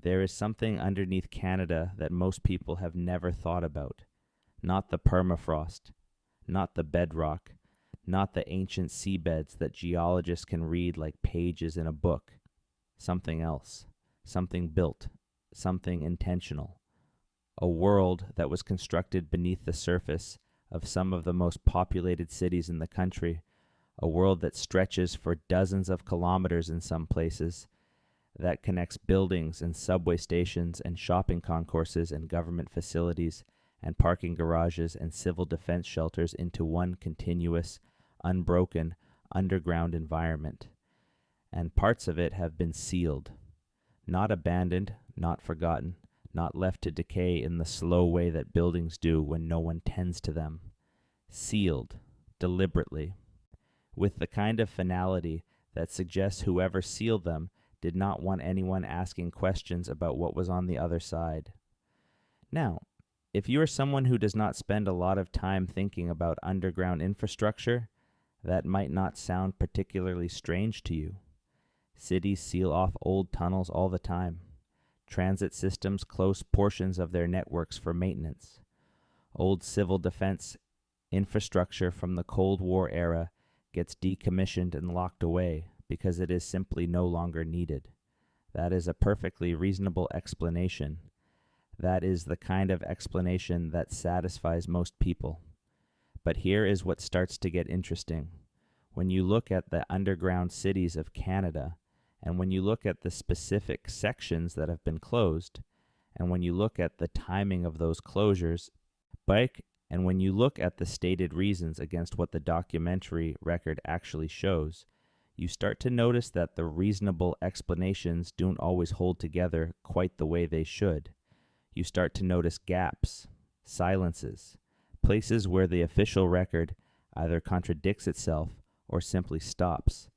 There is something underneath Canada that most people have never thought about. Not the permafrost, not the bedrock, not the ancient seabeds that geologists can read like pages in a book. Something else, something built, something intentional. A world that was constructed beneath the surface of some of the most populated cities in the country, a world that stretches for dozens of kilometers in some places, that connects buildings and subway stations and shopping concourses and government facilities and parking garages and civil defense shelters into one continuous, unbroken, underground environment. And parts of it have been sealed, not abandoned, not forgotten, not left to decay in the slow way that buildings do when no one tends to them. Sealed, deliberately, with the kind of finality that suggests whoever sealed them did not want anyone asking questions about what was on the other side. Now, if you are someone who does not spend a lot of time thinking about underground infrastructure, that might not sound particularly strange to you. Cities seal off old tunnels all the time. Transit systems close portions of their networks for maintenance. Old civil defense infrastructure from the Cold War era gets decommissioned and locked away because it is simply no longer needed. That is a perfectly reasonable explanation. That is the kind of explanation that satisfies most people. But here is what starts to get interesting. When you look at the underground cities of Canada, and when you look at the specific sections that have been closed, and when you look at the timing of those closures, and when you look at the stated reasons against what the documentary record actually shows, you start to notice that the reasonable explanations don't always hold together quite the way they should. You start to notice gaps, silences, places where the official record either contradicts itself or simply stops,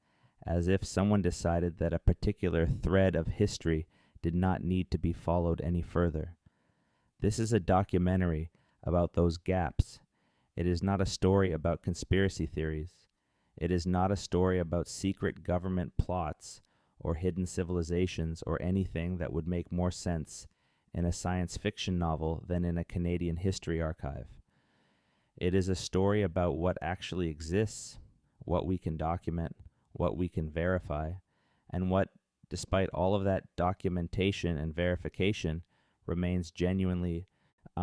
as if someone decided that a particular thread of history did not need to be followed any further. This is a documentary about those gaps. It is not a story about conspiracy theories. It is not a story about secret government plots or hidden civilizations or anything that would make more sense in a science fiction novel than in a Canadian history archive. It is a story about what actually exists, what we can document, what we can verify, and what, despite all of that documentation and verification, remains genuinely,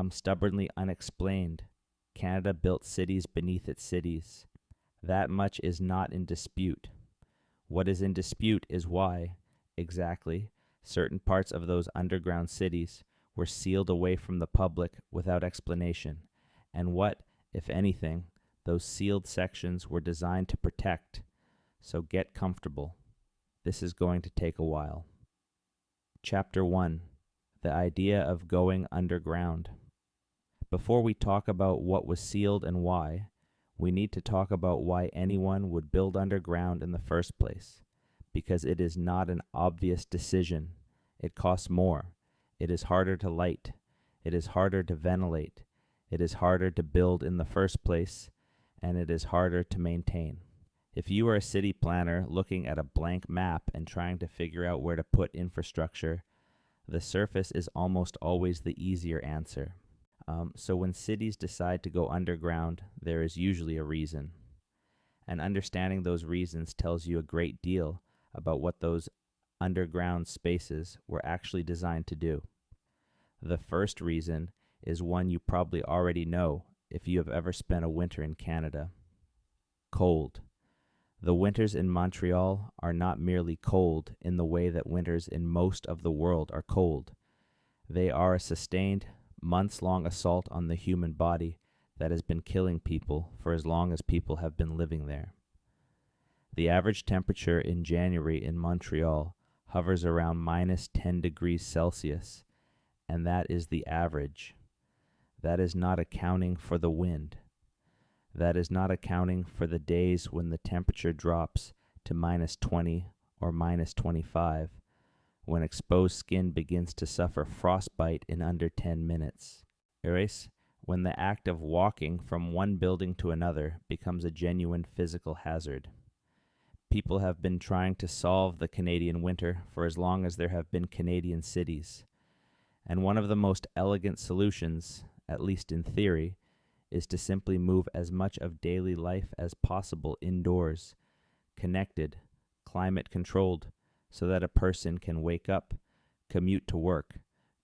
stubbornly unexplained. Canada built cities beneath its cities. That much is not in dispute. What is in dispute is why, exactly, certain parts of those underground cities were sealed away from the public without explanation, and what, if anything, those sealed sections were designed to protect. So get comfortable. This is going to take a while. Chapter 1. The idea of going underground. Before we talk about what was sealed and why, we need to talk about why anyone would build underground in the first place. Because it is not an obvious decision. It costs more. It is harder to light. It is harder to ventilate. It is harder to build in the first place, and it is harder to maintain. If you are a city planner looking at a blank map and trying to figure out where to put infrastructure, the surface is almost always the easier answer. So when cities decide to go underground, there is usually a reason. And understanding those reasons tells you a great deal about what those underground spaces were actually designed to do. The first reason is one you probably already know if you have ever spent a winter in Canada. Cold. The winters in Montreal are not merely cold in the way that winters in most of the world are cold. They are a sustained, months-long assault on the human body that has been killing people for as long as people have been living there. The average temperature in January in Montreal hovers around minus 10 degrees Celsius, and that is the average. That is not accounting for the wind. That is not accounting for the days when the temperature drops to minus 20 or minus 25, when exposed skin begins to suffer frostbite in under 10 minutes. When the act of walking from one building to another becomes a genuine physical hazard. People have been trying to solve the Canadian winter for as long as there have been Canadian cities. And one of the most elegant solutions, at least in theory, is to simply move as much of daily life as possible indoors, connected, climate controlled, so that a person can wake up, commute to work,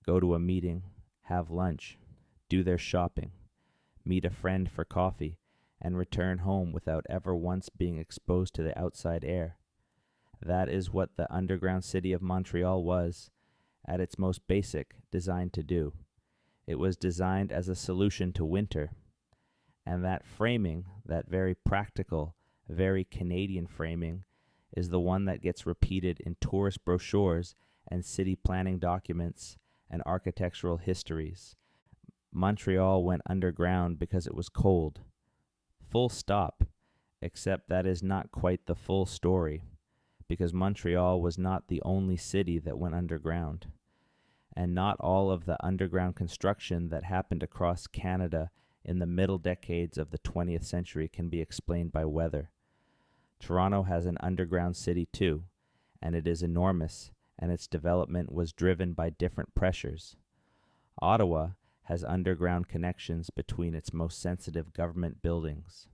go to a meeting, have lunch, do their shopping, meet a friend for coffee, and return home without ever once being exposed to the outside air. That is what the underground city of Montreal was, at its most basic, designed to do. It was designed as a solution to winter. And that framing, that very practical, very Canadian framing, is the one that gets repeated in tourist brochures and city planning documents and architectural histories. Montreal went underground because it was cold. Full stop, except that is not quite the full story, because Montreal was not the only city that went underground. And not all of the underground construction that happened across Canada in the middle decades of the 20th century can be explained by weather. Toronto has an underground city too, and it is enormous, and its development was driven by different pressures. Ottawa has underground connections between its most sensitive government buildings.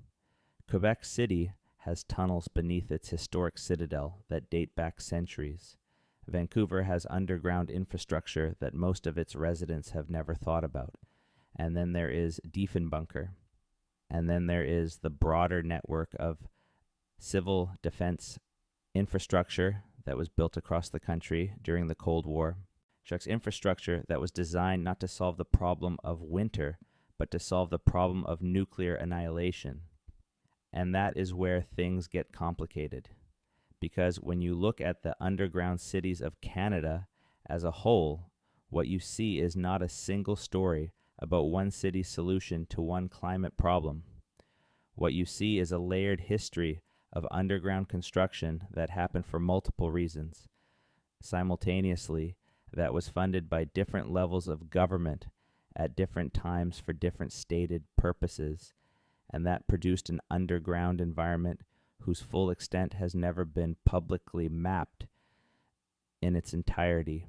Quebec City has tunnels beneath its historic citadel that date back centuries. Vancouver has underground infrastructure that most of its residents have never thought about. And then there is Diefenbunker. And then there is the broader network of civil defense infrastructure that was built across the country during the Cold War. Infrastructure that was designed not to solve the problem of winter, but to solve the problem of nuclear annihilation. And that is where things get complicated. Because when you look at the underground cities of Canada as a whole, what you see is not a single story about one city's solution to one climate problem. What you see is a layered history of underground construction that happened for multiple reasons. Simultaneously, that was funded by different levels of government at different times for different stated purposes, and that produced an underground environment whose full extent has never been publicly mapped in its entirety.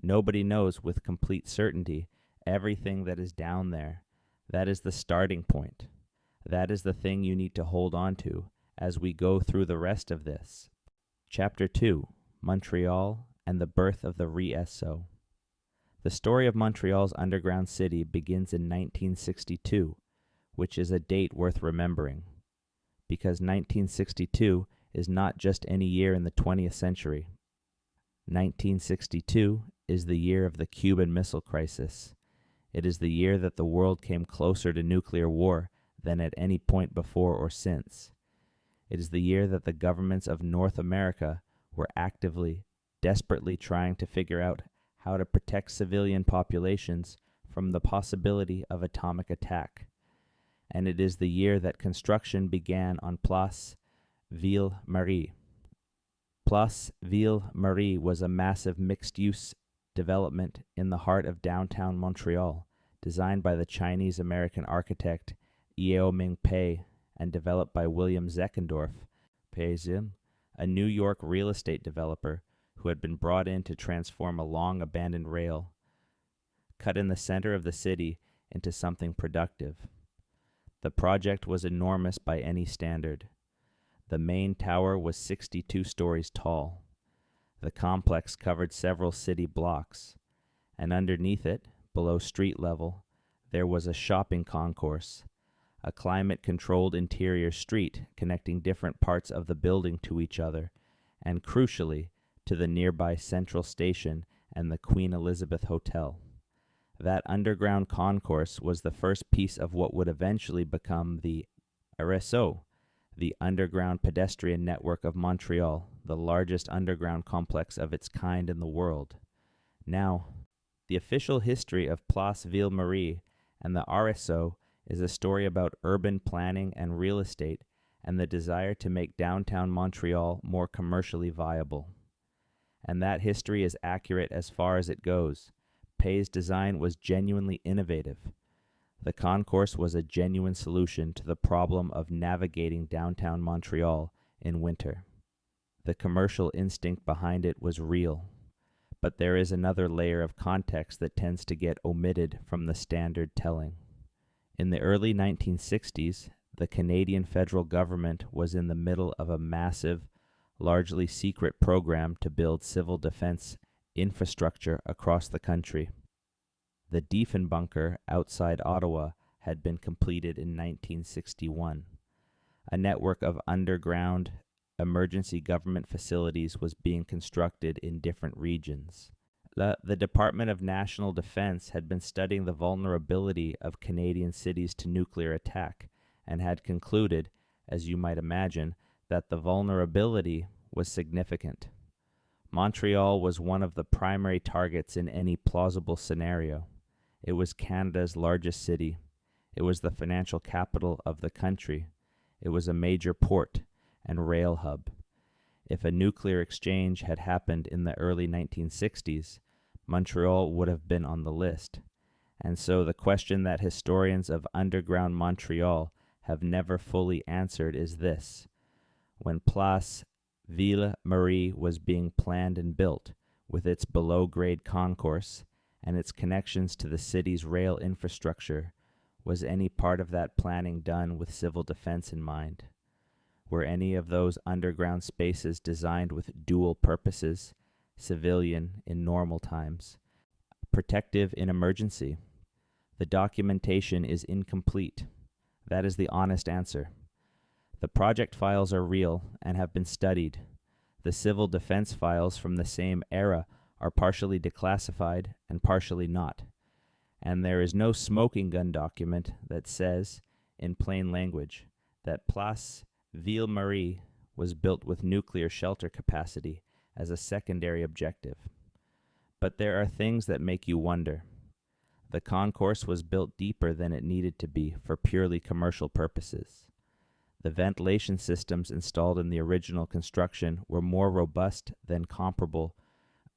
Nobody knows with complete certainty everything that is down there. That is the starting point. That is the thing you need to hold on to as we go through the rest of this. Chapter 2, Montreal and the birth of the RESO. The story of Montreal's underground city begins in 1962, which is a date worth remembering, because 1962 is not just any year in the 20th century. 1962 is the year of the Cuban Missile Crisis. It is the year that the world came closer to nuclear war than at any point before or since. It is the year that the governments of North America were actively, desperately trying to figure out how to protect civilian populations from the possibility of atomic attack. And it is the year that construction began on Place Ville-Marie. Place Ville-Marie was a massive mixed-use development in the heart of downtown Montreal, designed by the Chinese-American architect Yeoming Pei and developed by William Zeckendorf, a New York real estate developer who had been brought in to transform a long-abandoned rail, cut in the center of the city, into something productive. The project was enormous by any standard. The main tower was 62 stories tall. The complex covered several city blocks, and underneath it, below street level, there was a shopping concourse, a climate-controlled interior street connecting different parts of the building to each other, and crucially, to the nearby Central Station and the Queen Elizabeth Hotel. That underground concourse was the first piece of what would eventually become the RSO, the Underground Pedestrian Network of Montreal, the largest underground complex of its kind in the world. Now, the official history of Place Ville-Marie and the RSO is a story about urban planning and real estate and the desire to make downtown Montreal more commercially viable. And that history is accurate as far as it goes. Pei's design was genuinely innovative. The concourse was a genuine solution to the problem of navigating downtown Montreal in winter. The commercial instinct behind it was real, but there is another layer of context that tends to get omitted from the standard telling. In the early 1960s, the Canadian federal government was in the middle of a massive, largely secret program to build civil defense infrastructure across the country. The Diefenbunker outside Ottawa had been completed in 1961. A network of underground emergency government facilities was being constructed in different regions. The Department of National Defense had been studying the vulnerability of Canadian cities to nuclear attack and had concluded, as you might imagine, that the vulnerability was significant. Montreal was one of the primary targets in any plausible scenario. It was Canada's largest city. It was the financial capital of the country. It was a major port and rail hub. If a nuclear exchange had happened in the early 1960s, Montreal would have been on the list. And so the question that historians of underground Montreal have never fully answered is this: when Place Ville Marie was being planned and built, with its below-grade concourse and its connections to the city's rail infrastructure, was any part of that planning done with civil defense in mind? Were any of those underground spaces designed with dual purposes, civilian in normal times, protective in emergency? The documentation is incomplete. That is the honest answer. The project files are real and have been studied. The civil defense files from the same era are partially declassified and partially not. And there is no smoking gun document that says, in plain language, that Place Ville Marie was built with nuclear shelter capacity as a secondary objective. But there are things that make you wonder. The concourse was built deeper than it needed to be for purely commercial purposes. The ventilation systems installed in the original construction were more robust than comparable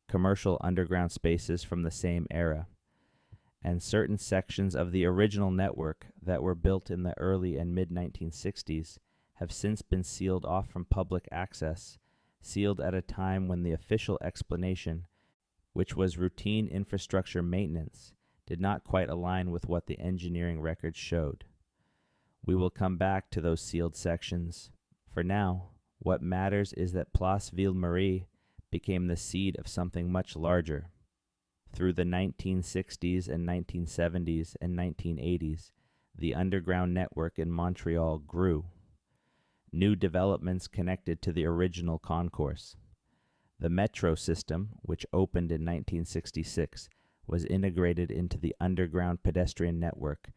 commercial underground spaces from the same era. And certain sections of the original network that were built in the early and mid-1960s have since been sealed off from public access, sealed at a time when the official explanation, which was routine infrastructure maintenance, did not quite align with what the engineering records showed. We will come back to those sealed sections. For now, what matters is that Place Ville Marie became the seed of something much larger. Through the 1960s and 1970s and 1980s, the underground network in Montreal grew. New developments connected to the original concourse. The metro system, which opened in 1966, was integrated into the underground pedestrian network,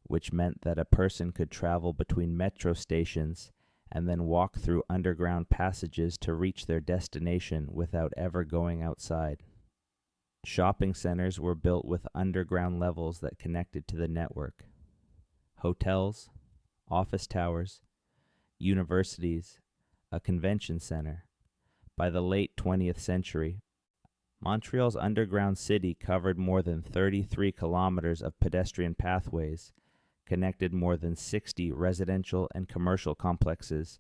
which meant that a person could travel between metro stations and then walk through underground passages to reach their destination without ever going outside. Shopping centers were built with underground levels that connected to the network. Hotels, office towers, universities, a convention center. By the late 20th century, Montreal's underground city covered more than 33 kilometers of pedestrian pathways, connected more than 60 residential and commercial complexes,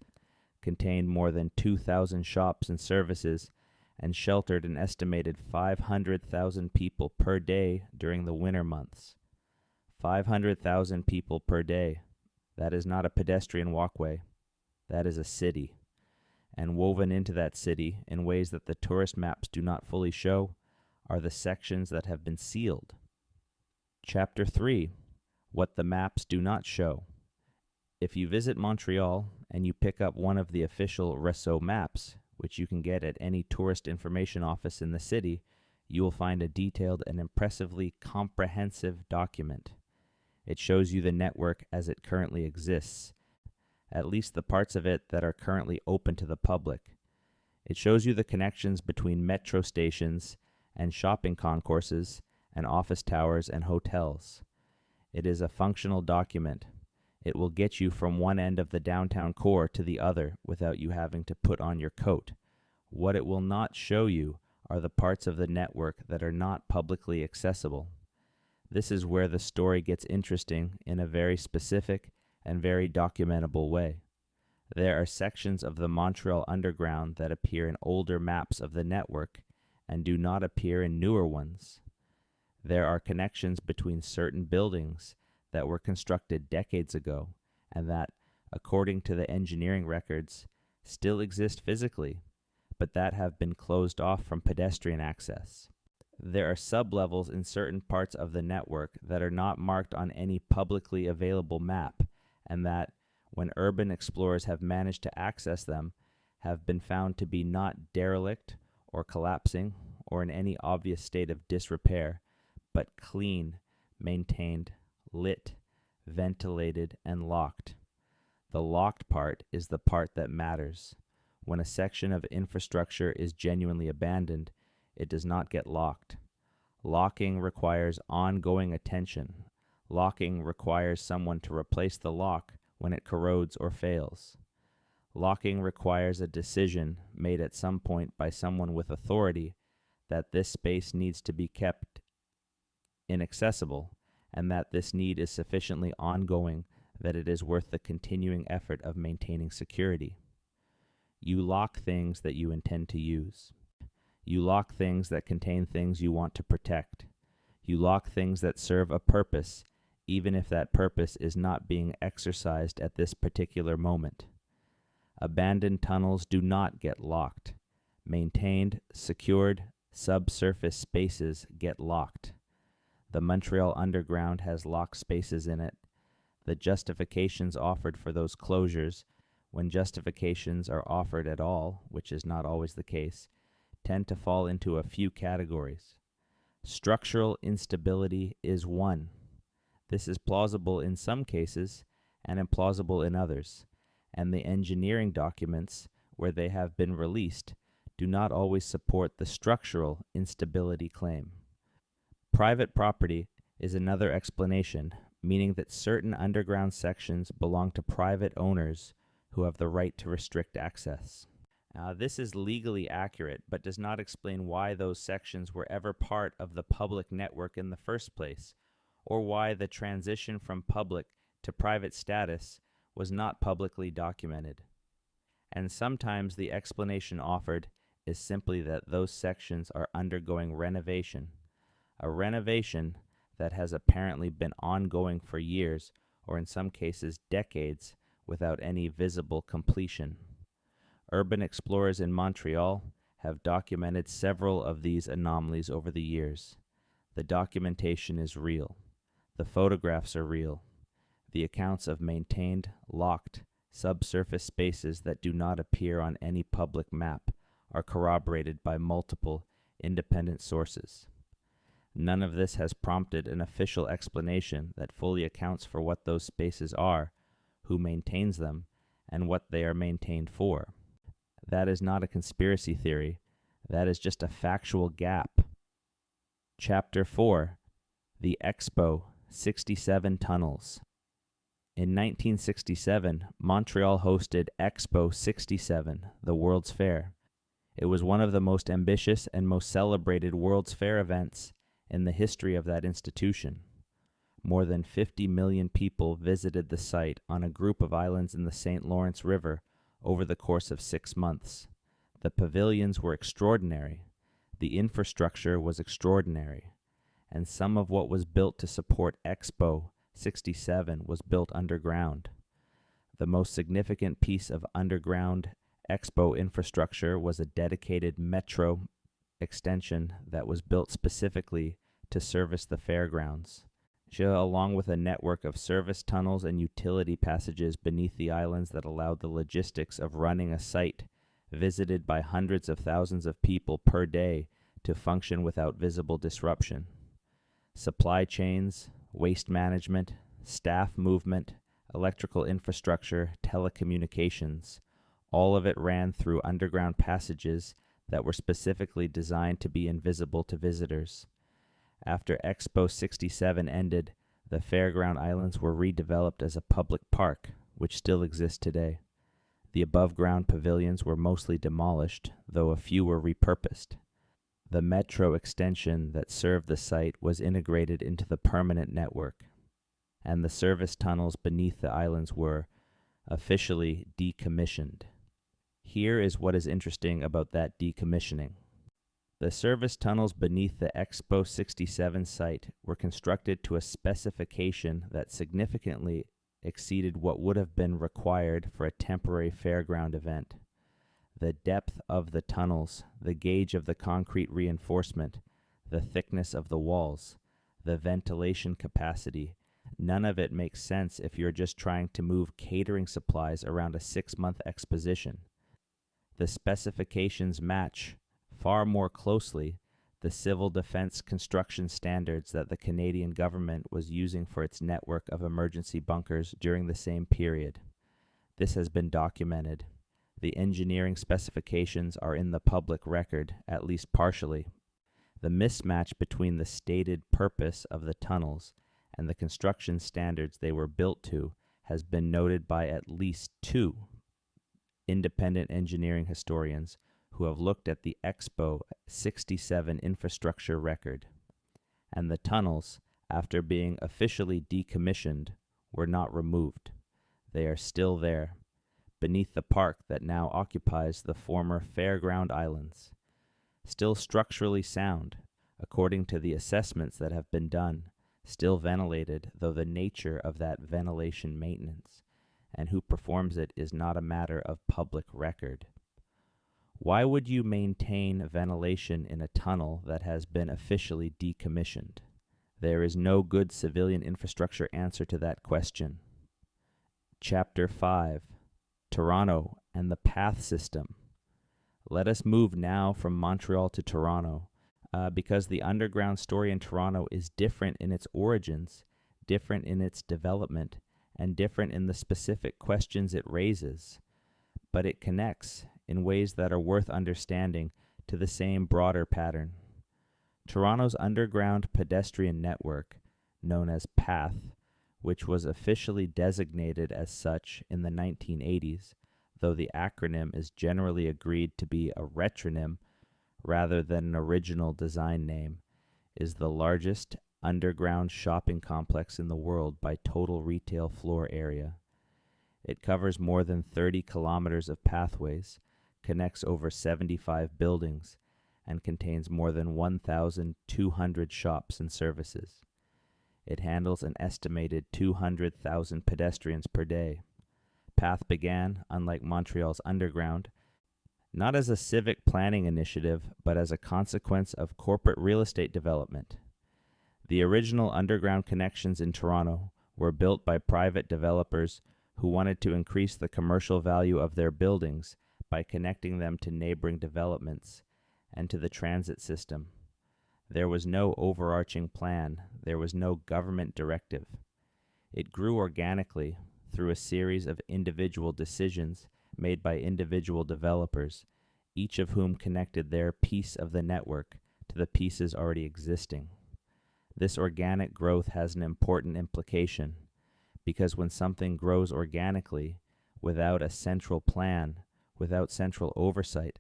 contained more than 2,000 shops and services, and sheltered an estimated 500,000 people per day during the winter months. 500,000 people per day. That is not a pedestrian walkway. That is a city. And woven into that city, in ways that the tourist maps do not fully show, are the sections that have been sealed. Chapter 3. What the maps do not show. If you visit Montreal and you pick up one of the official Réseau maps, which you can get at any tourist information office in the city, you will find a detailed and impressively comprehensive document. It shows you the network as it currently exists, at least the parts of it that are currently open to the public. It shows you the connections between metro stations and shopping concourses and office towers and hotels. It is a functional document. It will get you from one end of the downtown core to the other without you having to put on your coat. What it will not show you are the parts of the network that are not publicly accessible. This is where the story gets interesting in a very specific and very documentable way. There are sections of the Montreal Underground that appear in older maps of the network and do not appear in newer ones. There are connections between certain buildings that were constructed decades ago and that, according to the engineering records, still exist physically, but that have been closed off from pedestrian access. There are sublevels in certain parts of the network that are not marked on any publicly available map, and that, when urban explorers have managed to access them, have been found to be not derelict or collapsing or in any obvious state of disrepair, but clean, maintained, lit, ventilated, and locked. The locked part is the part that matters. When a section of infrastructure is genuinely abandoned, it does not get locked. Locking requires ongoing attention. Locking requires someone to replace the lock when it corrodes or fails. Locking requires a decision made at some point by someone with authority that this space needs to be kept inaccessible, and that this need is sufficiently ongoing that it is worth the continuing effort of maintaining security. You lock things that you intend to use. You lock things that contain things you want to protect. You lock things that serve a purpose, even if that purpose is not being exercised at this particular moment. Abandoned tunnels do not get locked. Maintained, secured, subsurface spaces get locked. The Montreal Underground has locked spaces in it. The justifications offered for those closures, when justifications are offered at all, which is not always the case, tend to fall into a few categories. Structural instability is one. This is plausible in some cases and implausible in others, and the engineering documents, where they have been released, do not always support the structural instability claim. Private property is another explanation, meaning that certain underground sections belong to private owners who have the right to restrict access. This is legally accurate, but does not explain why those sections were ever part of the public network in the first place, or why the transition from public to private status was not publicly documented. And sometimes the explanation offered is simply that those sections are undergoing renovation, a renovation that has apparently been ongoing for years, or in some cases decades, without any visible completion. Urban explorers in Montreal have documented several of these anomalies over the years. The documentation is real. The photographs are real. The accounts of maintained, locked, subsurface spaces that do not appear on any public map are corroborated by multiple independent sources. None of this has prompted an official explanation that fully accounts for what those spaces are, who maintains them, and what they are maintained for. That is not a conspiracy theory. That is just a factual gap. Chapter 4. The Expo 67 Tunnels. In 1967, Montreal hosted Expo 67, the World's Fair. It was one of the most ambitious and most celebrated World's Fair events in the history of that institution. More than 50 million people visited the site on a group of islands in the St. Lawrence River over the course of 6 months. The pavilions were extraordinary. The infrastructure was extraordinary. And some of what was built to support Expo 67 was built underground. The most significant piece of underground Expo infrastructure was a dedicated metro extension that was built specifically to service the fairgrounds, along with a network of service tunnels and utility passages beneath the islands that allowed the logistics of running a site visited by hundreds of thousands of people per day to function without visible disruption. Supply chains, waste management, staff movement, electrical infrastructure, telecommunications, all of it ran through underground passages that were specifically designed to be invisible to visitors. After Expo 67 ended, the Fairground Islands were redeveloped as a public park, which still exists today. The above-ground pavilions were mostly demolished, though a few were repurposed. The metro extension that served the site was integrated into the permanent network, and the service tunnels beneath the islands were officially decommissioned. Here is what is interesting about that decommissioning. The service tunnels beneath the Expo 67 site were constructed to a specification that significantly exceeded what would have been required for a temporary fairground event. The depth of the tunnels, the gauge of the concrete reinforcement, the thickness of the walls, the ventilation capacity, none of it makes sense if you're just trying to move catering supplies around a 6-month exposition. The specifications match far more closely the civil defense construction standards that the Canadian government was using for its network of emergency bunkers during the same period. This has been documented. The engineering specifications are in the public record, at least partially. The mismatch between the stated purpose of the tunnels and the construction standards they were built to has been noted by at least 2 independent engineering historians who have looked at the Expo 67 infrastructure record. And the tunnels, after being officially decommissioned, were not removed. They are still there, beneath the park that now occupies the former Fairground Islands. Still structurally sound, according to the assessments that have been done, still ventilated, though the nature of that ventilation maintenance and who performs it is not a matter of public record. Why would you maintain ventilation in a tunnel that has been officially decommissioned? There is no good civilian infrastructure answer to that question. Chapter 5. Toronto and the path system. Let us move now from Montreal to Toronto, because the underground story in Toronto is different in its origins, different in its development, and different in the specific questions it raises. But it connects, in ways that are worth understanding, to the same broader pattern. Toronto's underground pedestrian network, known as PATH, which was officially designated as such in the 1980s, though the acronym is generally agreed to be a retronym rather than an original design name, is the largest underground shopping complex in the world by total retail floor area. It covers more than 30 kilometers of pathways, connects over 75 buildings, and contains more than 1,200 shops and services. It handles an estimated 200,000 pedestrians per day. PATH began, unlike Montreal's Underground, not as a civic planning initiative, but as a consequence of corporate real estate development. The original underground connections in Toronto were built by private developers who wanted to increase the commercial value of their buildings by connecting them to neighboring developments and to the transit system. There was no overarching plan. There was no government directive. It grew organically through a series of individual decisions made by individual developers, each of whom connected their piece of the network to the pieces already existing. This organic growth has an important implication, because when something grows organically, without a central plan, without central oversight,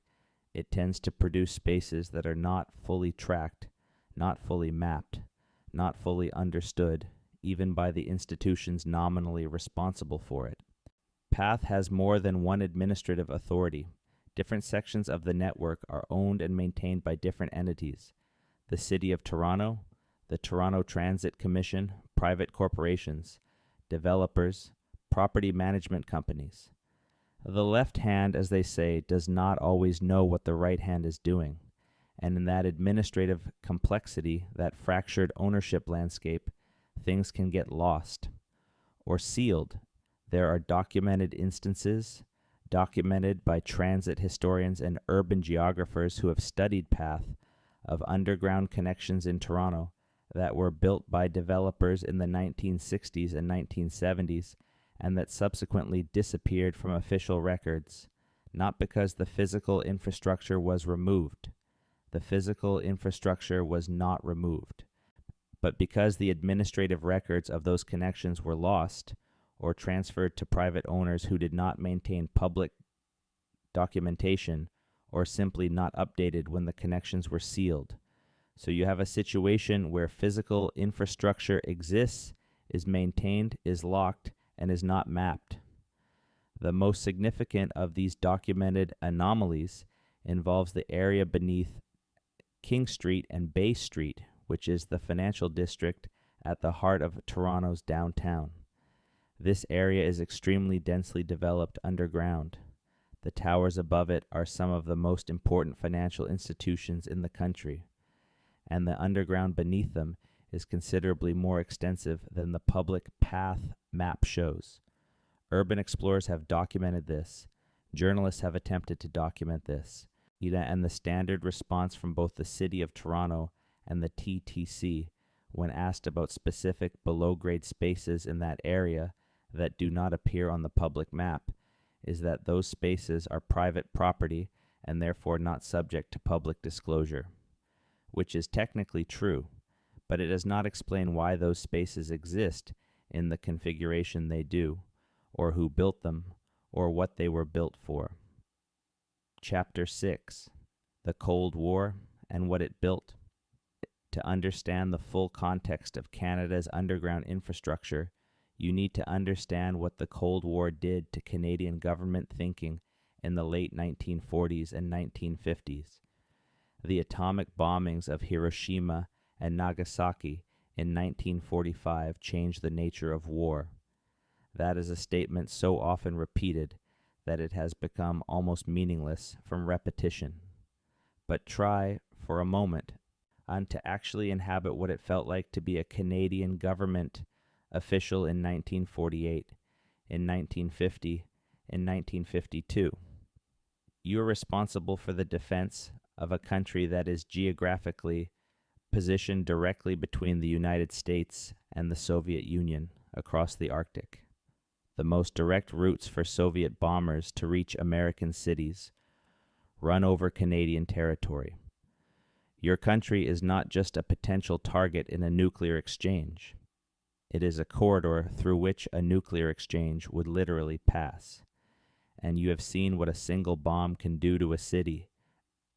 it tends to produce spaces that are not fully tracked, not fully mapped, not fully understood, even by the institutions nominally responsible for it. PATH has more than one administrative authority. Different sections of the network are owned and maintained by different entities. The City of Toronto, the Toronto Transit Commission, private corporations, developers, property management companies. The left hand, as they say, does not always know what the right hand is doing. And in that administrative complexity, that fractured ownership landscape, things can get lost or sealed. There are documented instances, documented by transit historians and urban geographers who have studied PATH, of underground connections in Toronto that were built by developers in the 1960s and 1970s and that subsequently disappeared from official records, not because the physical infrastructure was removed. The physical infrastructure was not removed, but because the administrative records of those connections were lost or transferred to private owners who did not maintain public documentation or simply not updated when the connections were sealed. So you have a situation where physical infrastructure exists, is maintained, is locked, and is not mapped. The most significant of these documented anomalies involves the area beneath King Street and Bay Street, which is the financial district at the heart of Toronto's downtown. This area is extremely densely developed underground. The towers above it are some of the most important financial institutions in the country, and the underground beneath them is considerably more extensive than the public path map shows. Urban explorers have documented this. Journalists have attempted to document this. And the standard response from both the City of Toronto and the TTC, when asked about specific below-grade spaces in that area that do not appear on the public map, is that those spaces are private property and therefore not subject to public disclosure, which is technically true, but it does not explain why those spaces exist in the configuration they do, or who built them, or what they were built for. Chapter 6: The Cold War and What It Built. To understand the full context of Canada's underground infrastructure, you need to understand what the Cold War did to Canadian government thinking in the late 1940s and 1950s. The atomic bombings of Hiroshima and Nagasaki in 1945 changed the nature of war. That is a statement so often repeated that it has become almost meaningless from repetition. But try, for a moment, to actually inhabit what it felt like to be a Canadian government official in 1948, in 1950, in 1952. You are responsible for the defense of a country that is geographically positioned directly between the United States and the Soviet Union across the Arctic. The most direct routes for Soviet bombers to reach American cities run over Canadian territory. Your country is not just a potential target in a nuclear exchange. It is a corridor through which a nuclear exchange would literally pass. And you have seen what a single bomb can do to a city.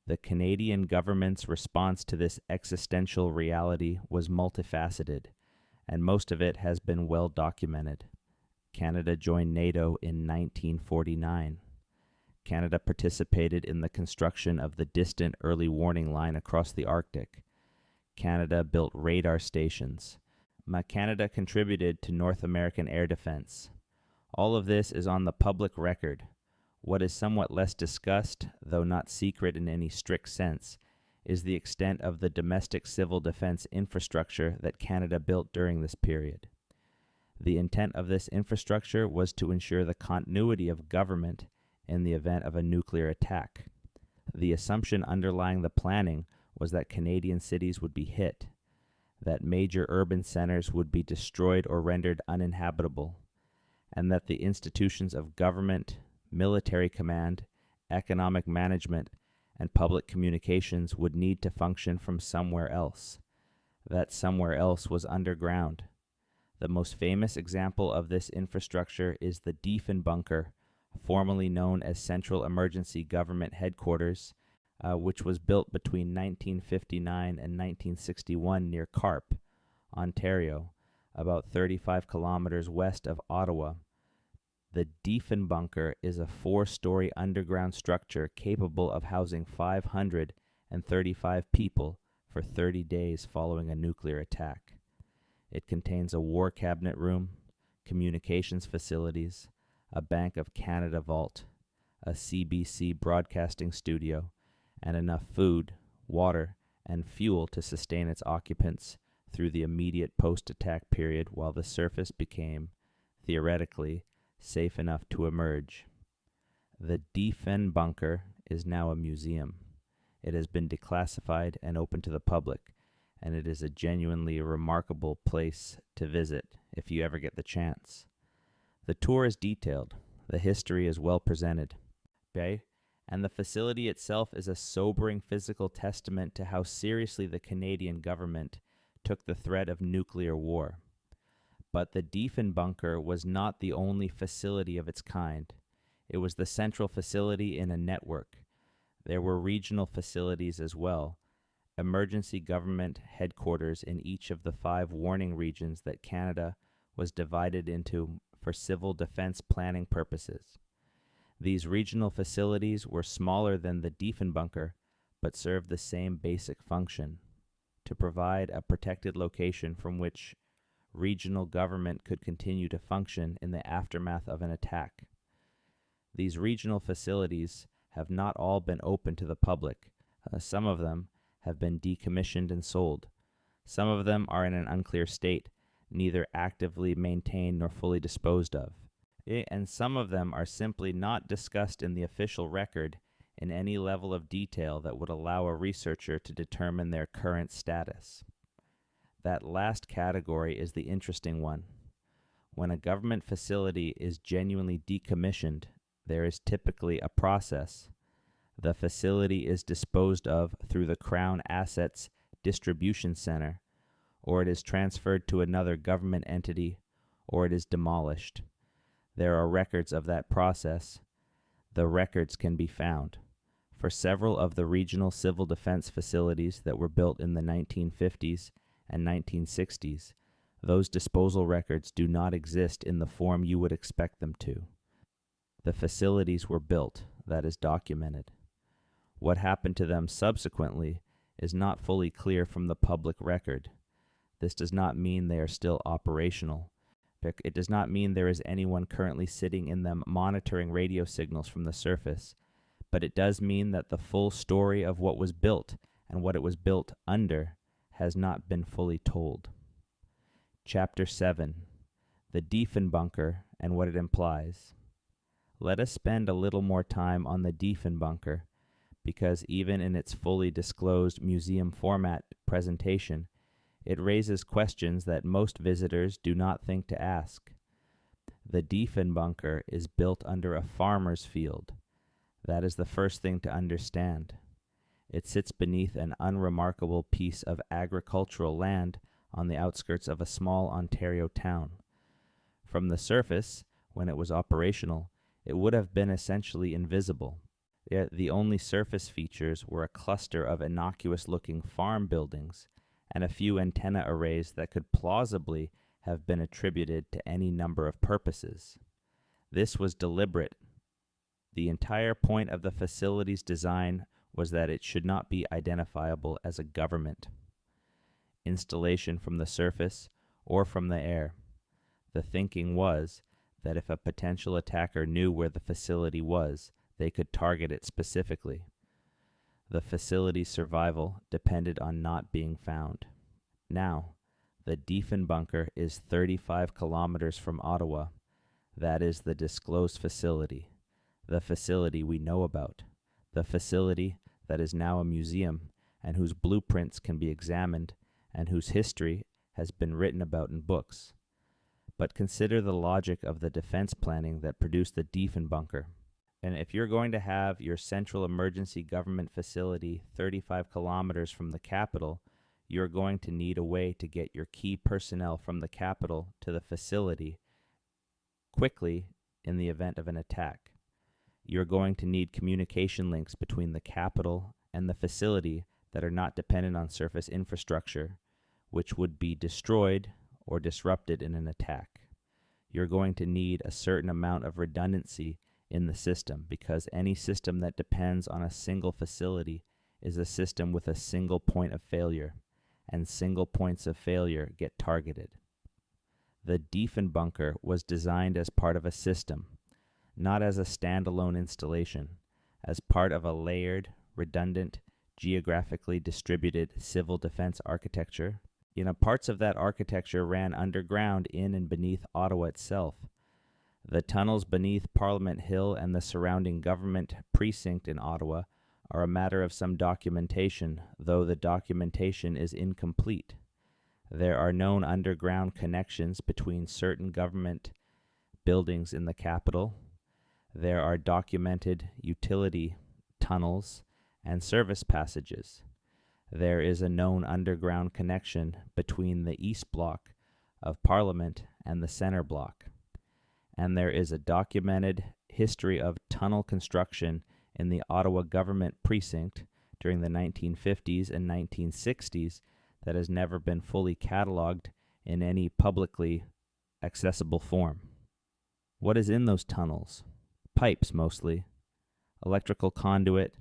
The Canadian government's response to this existential reality was multifaceted, and most of it has been well documented. Canada joined NATO in 1949. Canada participated in the construction of the distant early warning line across the Arctic. Canada built radar stations. Canada contributed to North American air defense. All of this is on the public record. What is somewhat less discussed, though not secret in any strict sense, is the extent of the domestic civil defense infrastructure that Canada built during this period. The intent of this infrastructure was to ensure the continuity of government in the event of a nuclear attack. The assumption underlying the planning was that Canadian cities would be hit, that major urban centers would be destroyed or rendered uninhabitable, and that the institutions of government, military command, economic management, and public communications would need to function from somewhere else. That somewhere else was underground. The most famous example of this infrastructure is the Diefenbunker, formerly known as Central Emergency Government Headquarters, which was built between 1959 and 1961 near Carp, Ontario, about 35 kilometers west of Ottawa. The Diefenbunker is a 4-story underground structure capable of housing 535 people for 30 days following a nuclear attack. It contains a war cabinet room, communications facilities, a Bank of Canada vault, a CBC broadcasting studio, and enough food, water, and fuel to sustain its occupants through the immediate post-attack period while the surface became, theoretically, safe enough to emerge. The Diefenbunker is now a museum. It has been declassified and open to the public, and it is a genuinely remarkable place to visit if you ever get the chance. The tour is detailed, the history is well presented, okay? And the facility itself is a sobering physical testament to how seriously the Canadian government took the threat of nuclear war. But the Diefenbunker was not the only facility of its kind. It was the central facility in a network. There were regional facilities as well, emergency government headquarters in each of the 5 warning regions that Canada was divided into for civil defense planning purposes. These regional facilities were smaller than the Diefenbunker, but served the same basic function: to provide a protected location from which regional government could continue to function in the aftermath of an attack. These regional facilities have not all been open to the public. Some of them have been decommissioned and sold. Some of them are in an unclear state, neither actively maintained nor fully disposed of. And some of them are simply not discussed in the official record in any level of detail that would allow a researcher to determine their current status. That last category is the interesting one. When a government facility is genuinely decommissioned, there is typically a process. The facility is disposed of through the Crown Assets Distribution Center, or it is transferred to another government entity, or it is demolished. There are records of that process. The records can be found. For several of the regional civil defense facilities that were built in the 1950s and 1960s, those disposal records do not exist in the form you would expect them to. The facilities were built, that is documented. What happened to them subsequently is not fully clear from the public record. This does not mean they are still operational. It does not mean there is anyone currently sitting in them monitoring radio signals from the surface, but it does mean that the full story of what was built and what it was built under has not been fully told. Chapter 7. The Diefenbunker and what it implies. Let us spend a little more time on the Diefenbunker, because even in its fully disclosed museum format presentation, it raises questions that most visitors do not think to ask. The Diefenbunker is built under a farmer's field. That is the first thing to understand. It sits beneath an unremarkable piece of agricultural land on the outskirts of a small Ontario town. From the surface, when it was operational, it would have been essentially invisible. Yet the only surface features were a cluster of innocuous-looking farm buildings and a few antenna arrays that could plausibly have been attributed to any number of purposes. This was deliberate. The entire point of the facility's design was that it should not be identifiable as a government installation from the surface or from the air. The thinking was that if a potential attacker knew where the facility was, they could target it specifically. The facility's survival depended on not being found. Now, the Diefenbunker is 35 kilometers from Ottawa. That is the disclosed facility, the facility we know about, the facility that is now a museum and whose blueprints can be examined and whose history has been written about in books. But consider the logic of the defense planning that produced the Diefenbunker. And if you're going to have your central emergency government facility 35 kilometers from the capital, you're going to need a way to get your key personnel from the capital to the facility quickly in the event of an attack. You're going to need communication links between the capital and the facility that are not dependent on surface infrastructure, which would be destroyed or disrupted in an attack. You're going to need a certain amount of redundancy in the system, because any system that depends on a single facility is a system with a single point of failure, and single points of failure get targeted. The Diefenbunker was designed as part of a system, not as a standalone installation, as part of a layered, redundant, geographically distributed civil defense architecture. Parts of that architecture ran underground in and beneath Ottawa itself. The tunnels beneath Parliament Hill and the surrounding government precinct in Ottawa are a matter of some documentation, though the documentation is incomplete. There are known underground connections between certain government buildings in the capital. There are documented utility tunnels and service passages. There is a known underground connection between the East Block of Parliament and the Centre Block. And there is a documented history of tunnel construction in the Ottawa government precinct during the 1950s and 1960s that has never been fully cataloged in any publicly accessible form. What is in those tunnels? pipes mostly, electrical conduit,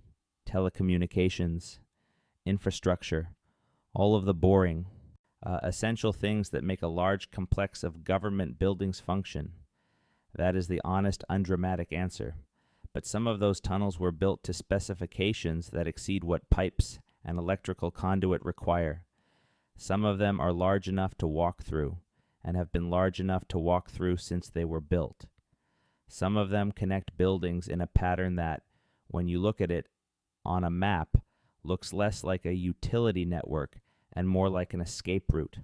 telecommunications, infrastructure, all of the boring, essential things that make a large complex of government buildings function. That is the honest, undramatic answer. But some of those tunnels were built to specifications that exceed what pipes and electrical conduit require. Some of them are large enough to walk through, and have been large enough to walk through since they were built. Some of them connect buildings in a pattern that, when you look at it on a map, looks less like a utility network and more like an escape route.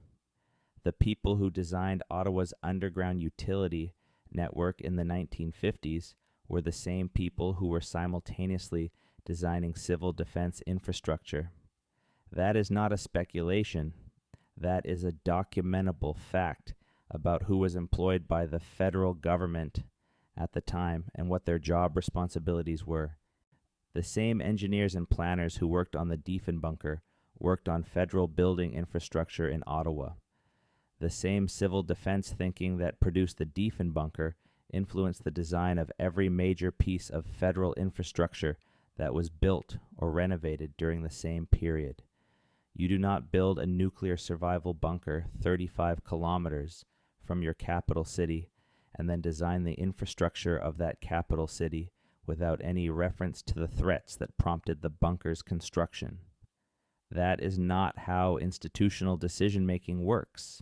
The people who designed Ottawa's underground utility network in the 1950s were the same people who were simultaneously designing civil defense infrastructure. That is not a speculation. That is a documentable fact about who was employed by the federal government at the time and what their job responsibilities were. The same engineers and planners who worked on the Diefenbunker worked on federal building infrastructure in Ottawa. The same civil defense thinking that produced the Diefenbunker influenced the design of every major piece of federal infrastructure that was built or renovated during the same period. You do not build a nuclear survival bunker 35 kilometers from your capital city and then design the infrastructure of that capital city without any reference to the threats that prompted the bunker's construction. That is not how institutional decision-making works.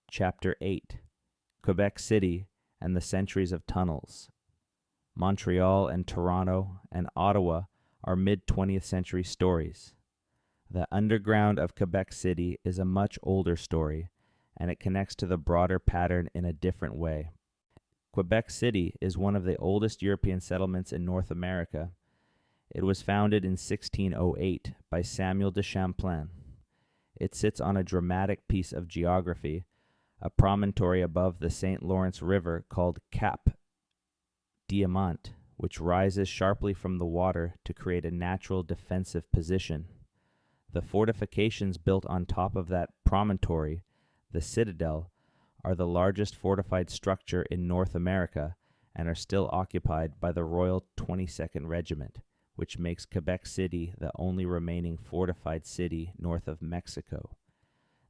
Chapter 8. Quebec City and the Centuries of Tunnels. Montreal and Toronto and Ottawa are mid-20th century stories. The underground of Quebec City is a much older story, and it connects to the broader pattern in a different way. Quebec City is one of the oldest European settlements in North America. It was founded in 1608 by Samuel de Champlain. It sits on a dramatic piece of geography, a promontory above the St. Lawrence River called Cap Diamant, which rises sharply from the water to create a natural defensive position. The fortifications built on top of that promontory, the citadel, are the largest fortified structure in North America and are still occupied by the Royal 22nd Regiment, which makes Quebec City the only remaining fortified city north of Mexico.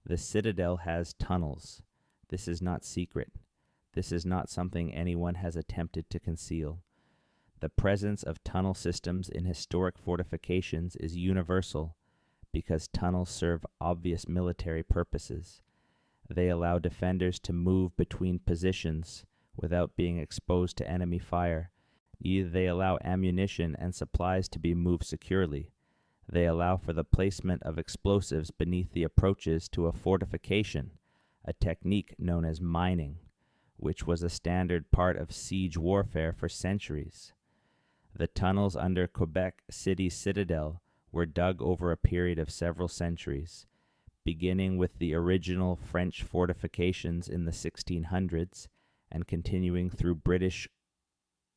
The citadel has tunnels. This is not secret. This is not something anyone has attempted to conceal. The presence of tunnel systems in historic fortifications is universal because tunnels serve obvious military purposes. They allow defenders to move between positions without being exposed to enemy fire. They allow ammunition and supplies to be moved securely. They allow for the placement of explosives beneath the approaches to a fortification, a technique known as mining, which was a standard part of siege warfare for centuries. The tunnels under Quebec City's citadel were dug over a period of several centuries, beginning with the original French fortifications in the 1600s and continuing through British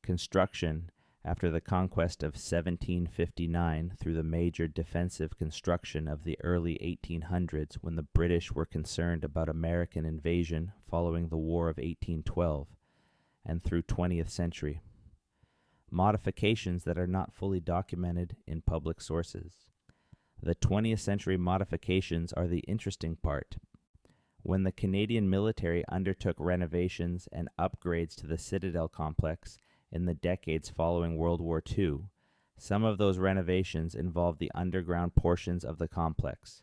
construction after the conquest of 1759 through the major defensive construction of the early 1800s when the British were concerned about American invasion following the War of 1812, and through 20th century. Modifications that are not fully documented in public sources. The 20th century modifications are the interesting part. When the Canadian military undertook renovations and upgrades to the Citadel complex in the decades following World War II, some of those renovations involved the underground portions of the complex.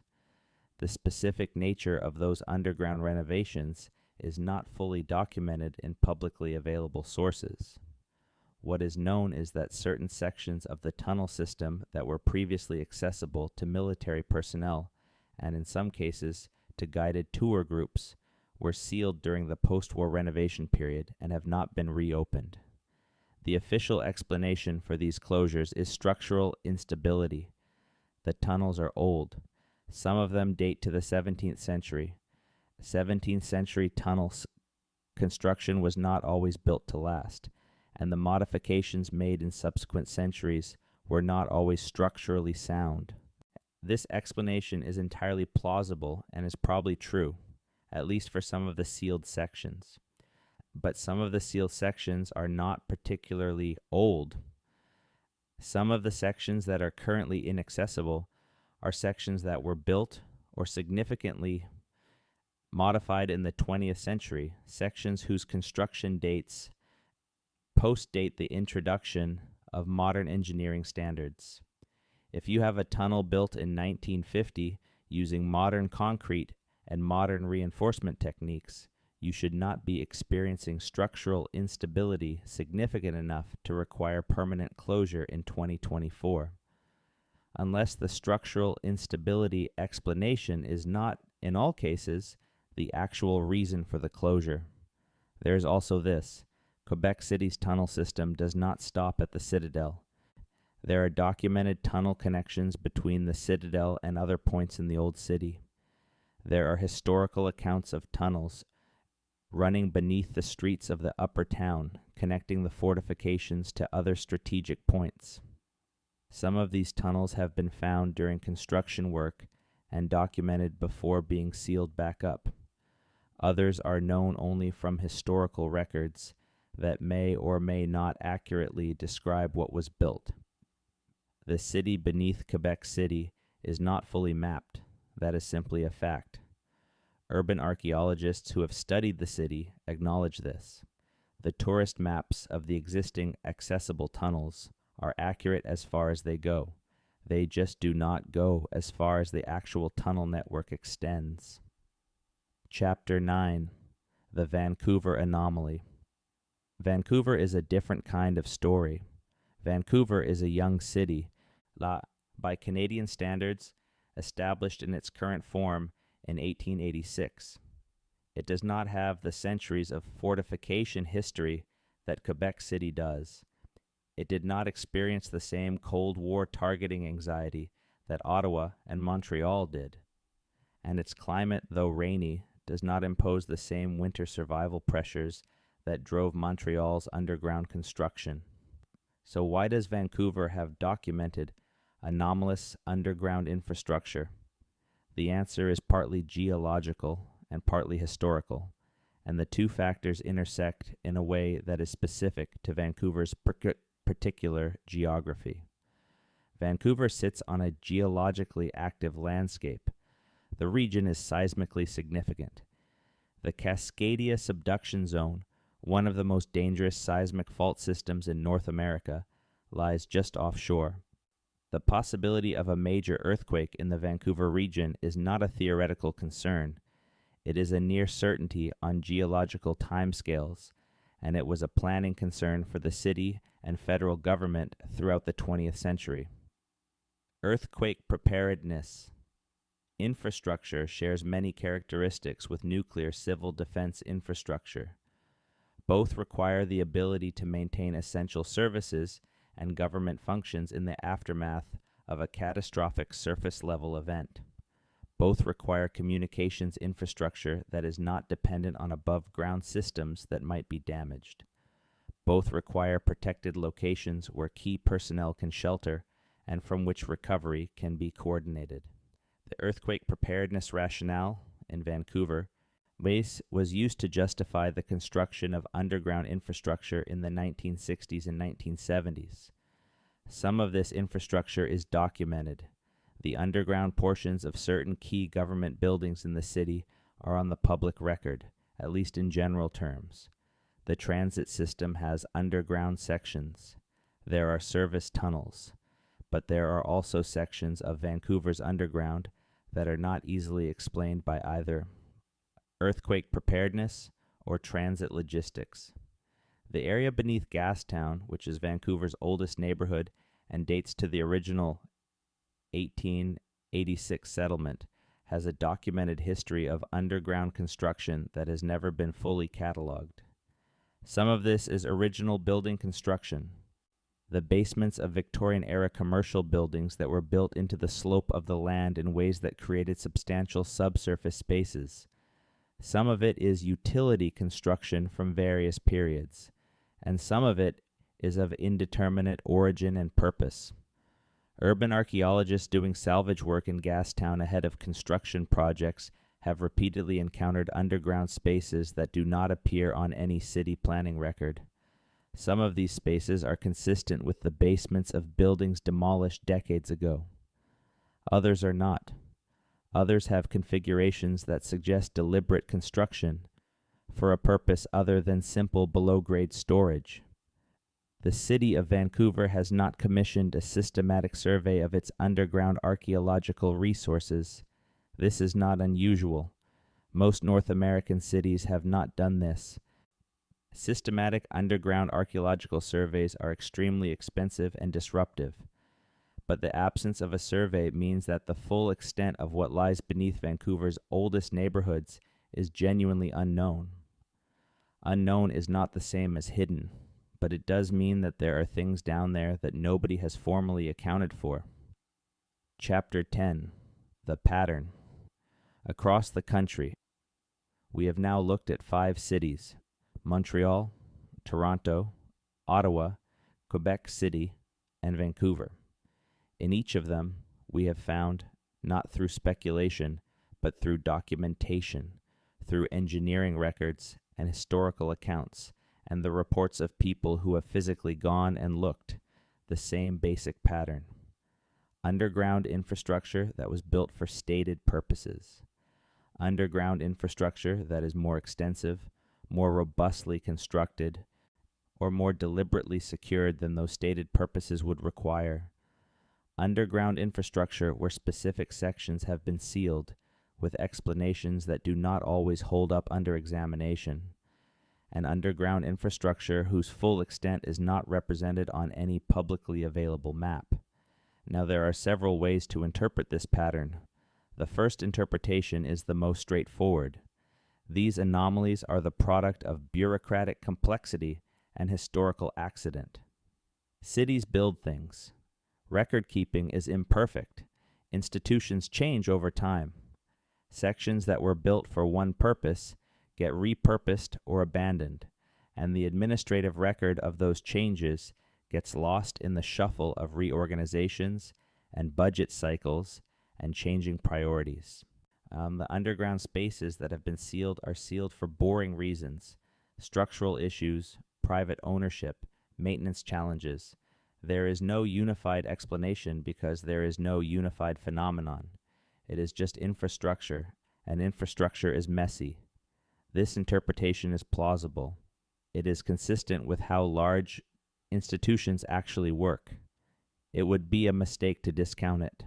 The specific nature of those underground renovations is not fully documented in publicly available sources. What is known is that certain sections of the tunnel system that were previously accessible to military personnel, and in some cases to guided tour groups, were sealed during the post-war renovation period and have not been reopened. The official explanation for these closures is structural instability. The tunnels are old. Some of them date to the 17th century. 17th century tunnels construction was not always built to last, and the modifications made in subsequent centuries were not always structurally sound. This explanation is entirely plausible and is probably true, at least for some of the sealed sections. but some of the sealed sections are not particularly old. Some of the sections that are currently inaccessible are sections that were built or significantly modified in the 20th century, sections whose construction dates post-date the introduction of modern engineering standards. If you have a tunnel built in 1950 using modern concrete and modern reinforcement techniques, you should not be experiencing structural instability significant enough to require permanent closure in 2024. Unless the structural instability explanation is not, in all cases, the actual reason for the closure. There is also this: Quebec City's tunnel system does not stop at the Citadel. There are documented tunnel connections between the Citadel and other points in the Old City. There are historical accounts of tunnels running beneath the streets of the Upper Town, connecting the fortifications to other strategic points. Some of these tunnels have been found during construction work and documented before being sealed back up. Others are known only from historical records that may or may not accurately describe what was built. The city beneath Quebec City is not fully mapped. That is simply a fact. Urban archaeologists who have studied the city acknowledge this. The tourist maps of the existing accessible tunnels are accurate as far as they go. They just do not go as far as the actual tunnel network extends. Chapter 9. The Vancouver Anomaly. Vancouver is a different kind of story. Vancouver is a young city, by Canadian standards, established in its current form in 1886. It does not have the centuries of fortification history that Quebec City does. It did not experience the same Cold War targeting anxiety that Ottawa and Montreal did. And its climate, though rainy, does not impose the same winter survival pressures that drove Montreal's underground construction. So why does Vancouver have documented anomalous underground infrastructure? The answer is partly geological and partly historical, and the two factors intersect in a way that is specific to Vancouver's particular geography. Vancouver sits on a geologically active landscape. The region is seismically significant. The Cascadia subduction zone, one of the most dangerous seismic fault systems in North America, lies just offshore. The possibility of a major earthquake in the Vancouver region is not a theoretical concern. It is a near certainty on geological timescales, and it was a planning concern for the city and federal government throughout the 20th century. Earthquake preparedness. Infrastructure shares many characteristics with nuclear civil defense infrastructure. Both require the ability to maintain essential services and government functions in the aftermath of a catastrophic surface-level event. Both require communications infrastructure that is not dependent on above-ground systems that might be damaged. Both require protected locations where key personnel can shelter and from which recovery can be coordinated. The earthquake preparedness rationale in Vancouver was used to justify the construction of underground infrastructure in the 1960s and 1970s. Some of this infrastructure is documented. The underground portions of certain key government buildings in the city are on the public record, at least in general terms. The transit system has underground sections. There are service tunnels, but there are also sections of Vancouver's underground that are not easily explained by either earthquake preparedness or transit logistics. The area beneath Gastown, which is Vancouver's oldest neighborhood and dates to the original 1886 settlement, has a documented history of underground construction that has never been fully cataloged. Some of this is original building construction. The basements of Victorian-era commercial buildings that were built into the slope of the land in ways that created substantial subsurface spaces. Some of it is utility construction from various periods, and some of it is of indeterminate origin and purpose. Urban archaeologists doing salvage work in Gastown ahead of construction projects have repeatedly encountered underground spaces that do not appear on any city planning record. Some of these spaces are consistent with the basements of buildings demolished decades ago. Others are not. Others have configurations that suggest deliberate construction for a purpose other than simple below-grade storage. The city of Vancouver has not commissioned a systematic survey of its underground archaeological resources. This is not unusual. Most North American cities have not done this. Systematic underground archaeological surveys are extremely expensive and disruptive, but the absence of a survey means that the full extent of what lies beneath Vancouver's oldest neighborhoods is genuinely unknown. Unknown is not the same as hidden, but it does mean that there are things down there that nobody has formally accounted for. Chapter 10. The Pattern. Across the country, we have now looked at 5 cities: Montreal, Toronto, Ottawa, Quebec City, and Vancouver. In each of them, we have found, not through speculation, but through documentation, through engineering records and historical accounts, and the reports of people who have physically gone and looked, the same basic pattern. Underground infrastructure that was built for stated purposes. Underground infrastructure that is more extensive, more robustly constructed, or more deliberately secured than those stated purposes would require. Underground infrastructure where specific sections have been sealed, with explanations that do not always hold up under examination. An underground infrastructure whose full extent is not represented on any publicly available map. Now there are several ways to interpret this pattern. The first interpretation is the most straightforward. These anomalies are the product of bureaucratic complexity and historical accident. Cities build things. Record keeping is imperfect. Institutions change over time. Sections that were built for one purpose get repurposed or abandoned, and the administrative record of those changes gets lost in the shuffle of reorganizations and budget cycles and changing priorities. The underground spaces that have been sealed are sealed for boring reasons: structural issues, private ownership, maintenance challenges. There is no unified explanation because there is no unified phenomenon. It is just infrastructure, and infrastructure is messy. This interpretation is plausible. It is consistent with how large institutions actually work. It would be a mistake to discount it.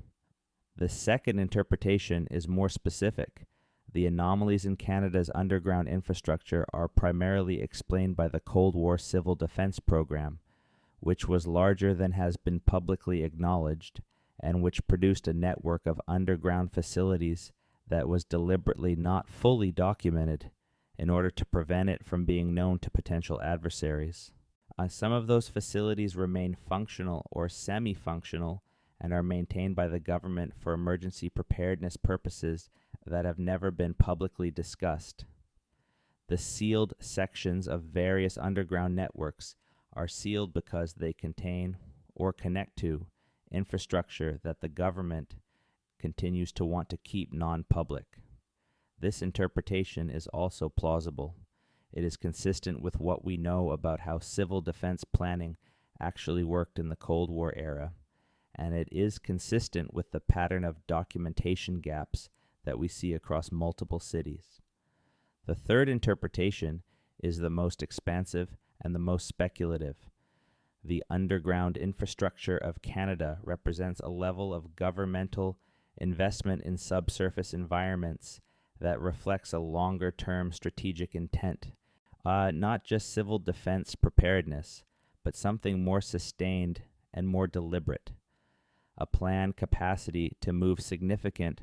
The second interpretation is more specific. The anomalies in Canada's underground infrastructure are primarily explained by the Cold War Civil Defense Program, which was larger than has been publicly acknowledged, and which produced a network of underground facilities that was deliberately not fully documented in order to prevent it from being known to potential adversaries. Some of those facilities remain functional or semi-functional and are maintained by the government for emergency preparedness purposes that have never been publicly discussed. The sealed sections of various underground networks are sealed because they contain or connect to infrastructure that the government continues to want to keep non-public. This interpretation is also plausible. It is consistent with what we know about how civil defense planning actually worked in the Cold War era, and it is consistent with the pattern of documentation gaps that we see across multiple cities. The third interpretation is the most expansive and the most speculative. The underground infrastructure of Canada represents a level of governmental investment in subsurface environments that reflects a longer-term strategic intent, not just civil defense preparedness, but something more sustained and more deliberate, a planned capacity to move significant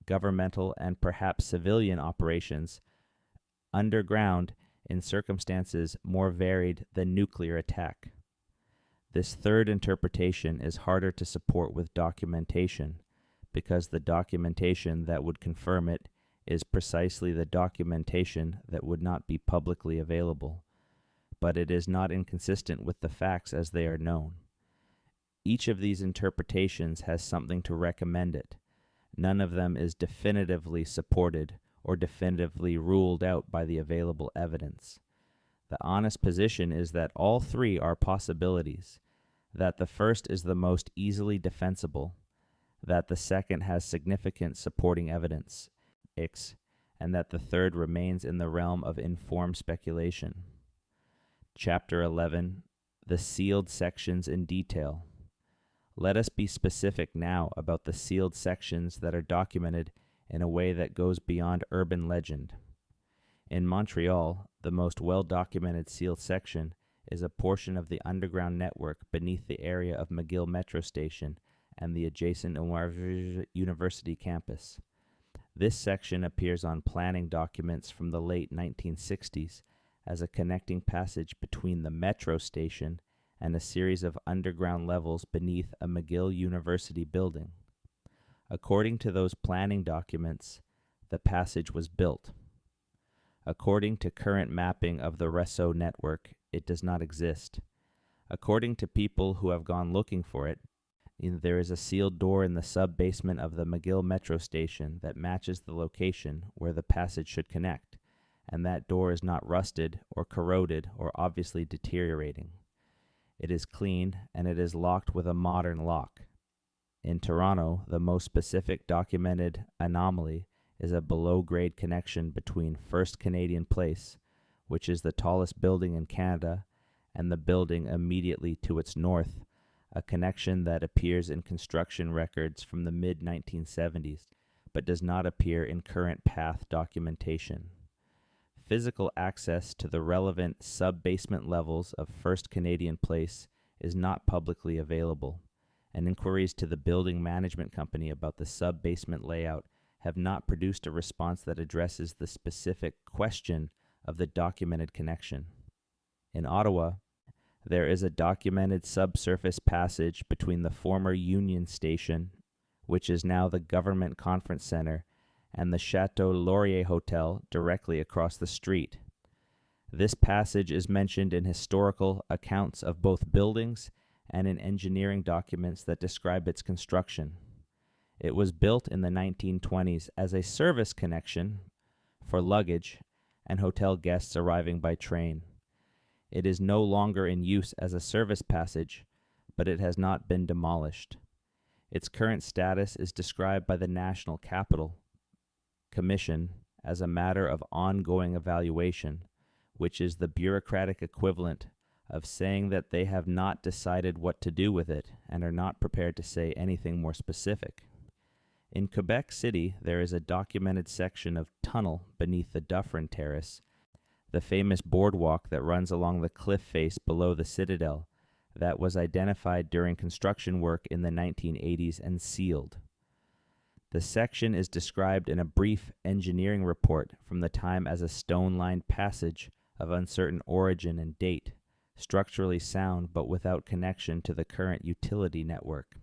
governmental and perhaps civilian operations underground in circumstances more varied than nuclear attack. This third interpretation is harder to support with documentation, because the documentation that would confirm it is precisely the documentation that would not be publicly available, but it is not inconsistent with the facts as they are known. Each of these interpretations has something to recommend it. None of them is definitively supported or definitively ruled out by the available evidence. The honest position is that all three are possibilities, that the first is the most easily defensible, that the second has significant supporting evidence, and that the third remains in the realm of informed speculation. Chapter 11. The sealed sections in detail. Let us be specific now about the sealed sections that are documented in a way that goes beyond urban legend. In Montreal, the most well-documented sealed section is a portion of the underground network beneath the area of McGill Metro Station and the adjacent University campus. This section appears on planning documents from the late 1960s as a connecting passage between the metro station and a series of underground levels beneath a McGill University building. According to those planning documents, the passage was built. According to current mapping of the Réseau network, it does not exist. According to people who have gone looking for it, there is a sealed door in the sub-basement of the McGill Metro Station that matches the location where the passage should connect, and that door is not rusted or corroded or obviously deteriorating. It is clean, and it is locked with a modern lock. In Toronto, the most specific documented anomaly is a below-grade connection between First Canadian Place, which is the tallest building in Canada, and the building immediately to its north, a connection that appears in construction records from the mid-1970s, but does not appear in current path documentation. Physical access to the relevant sub-basement levels of First Canadian Place is not publicly available, and inquiries to the building management company about the sub-basement layout have not produced a response that addresses the specific question of the documented connection. In Ottawa, there is a documented subsurface passage between the former Union Station, which is now the Government Conference Centre, and the Chateau Laurier Hotel directly across the street. This passage is mentioned in historical accounts of both buildings and in engineering documents that describe its construction. It was built in the 1920s as a service connection for luggage and hotel guests arriving by train. It is no longer in use as a service passage, but it has not been demolished. Its current status is described by the National Capital Commission as a matter of ongoing evaluation, which is the bureaucratic equivalent of saying that they have not decided what to do with it and are not prepared to say anything more specific. In Quebec City, there is a documented section of tunnel beneath the Dufferin Terrace, the famous boardwalk that runs along the cliff face below the Citadel, that was identified during construction work in the 1980s and sealed. The section is described in a brief engineering report from the time as a stone-lined passage of uncertain origin and date, structurally sound but without connection to the current utility network.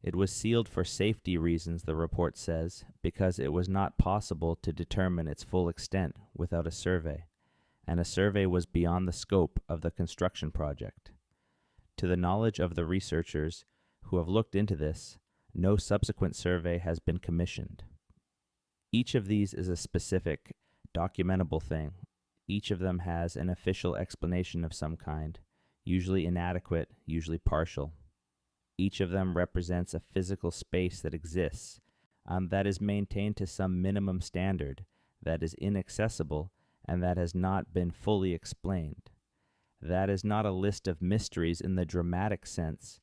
It was sealed for safety reasons, the report says, because it was not possible to determine its full extent without a survey, and a survey was beyond the scope of the construction project. To the knowledge of the researchers who have looked into this, no subsequent survey has been commissioned. Each of these is a specific, documentable thing. Each of them has an official explanation of some kind, usually inadequate, usually partial. Each of them represents a physical space that exists, that is maintained to some minimum standard, that is inaccessible, and that has not been fully explained. That is not a list of mysteries in the dramatic sense,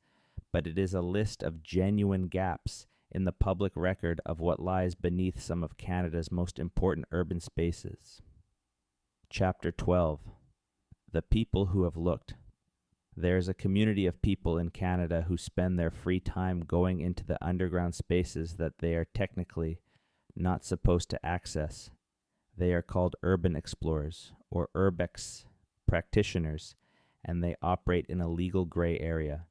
but it is a list of genuine gaps in the public record of what lies beneath some of Canada's most important urban spaces. Chapter 12. The people who have looked. There is a community of people in Canada who spend their free time going into the underground spaces that they are technically not supposed to access. They are called urban explorers, or urbex practitioners, and they operate in a legal gray area.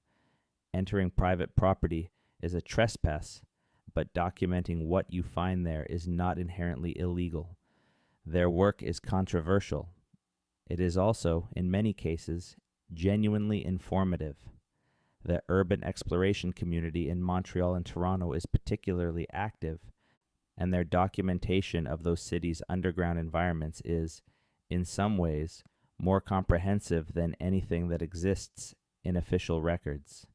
Entering private property is a trespass, but documenting what you find there is not inherently illegal. Their work is controversial. It is also, in many cases, genuinely informative. The urban exploration community in Montreal and Toronto is particularly active, and their documentation of those cities' underground environments is, in some ways, more comprehensive than anything that exists in official records.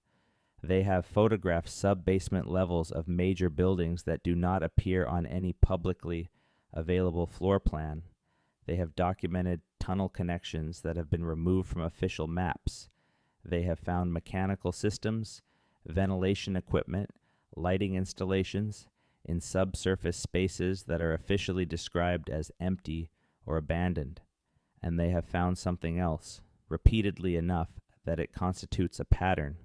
They have photographed sub-basement levels of major buildings that do not appear on any publicly available floor plan. They have documented tunnel connections that have been removed from official maps. They have found mechanical systems, ventilation equipment, lighting installations in subsurface spaces that are officially described as empty or abandoned. And they have found something else, repeatedly enough that it constitutes a pattern,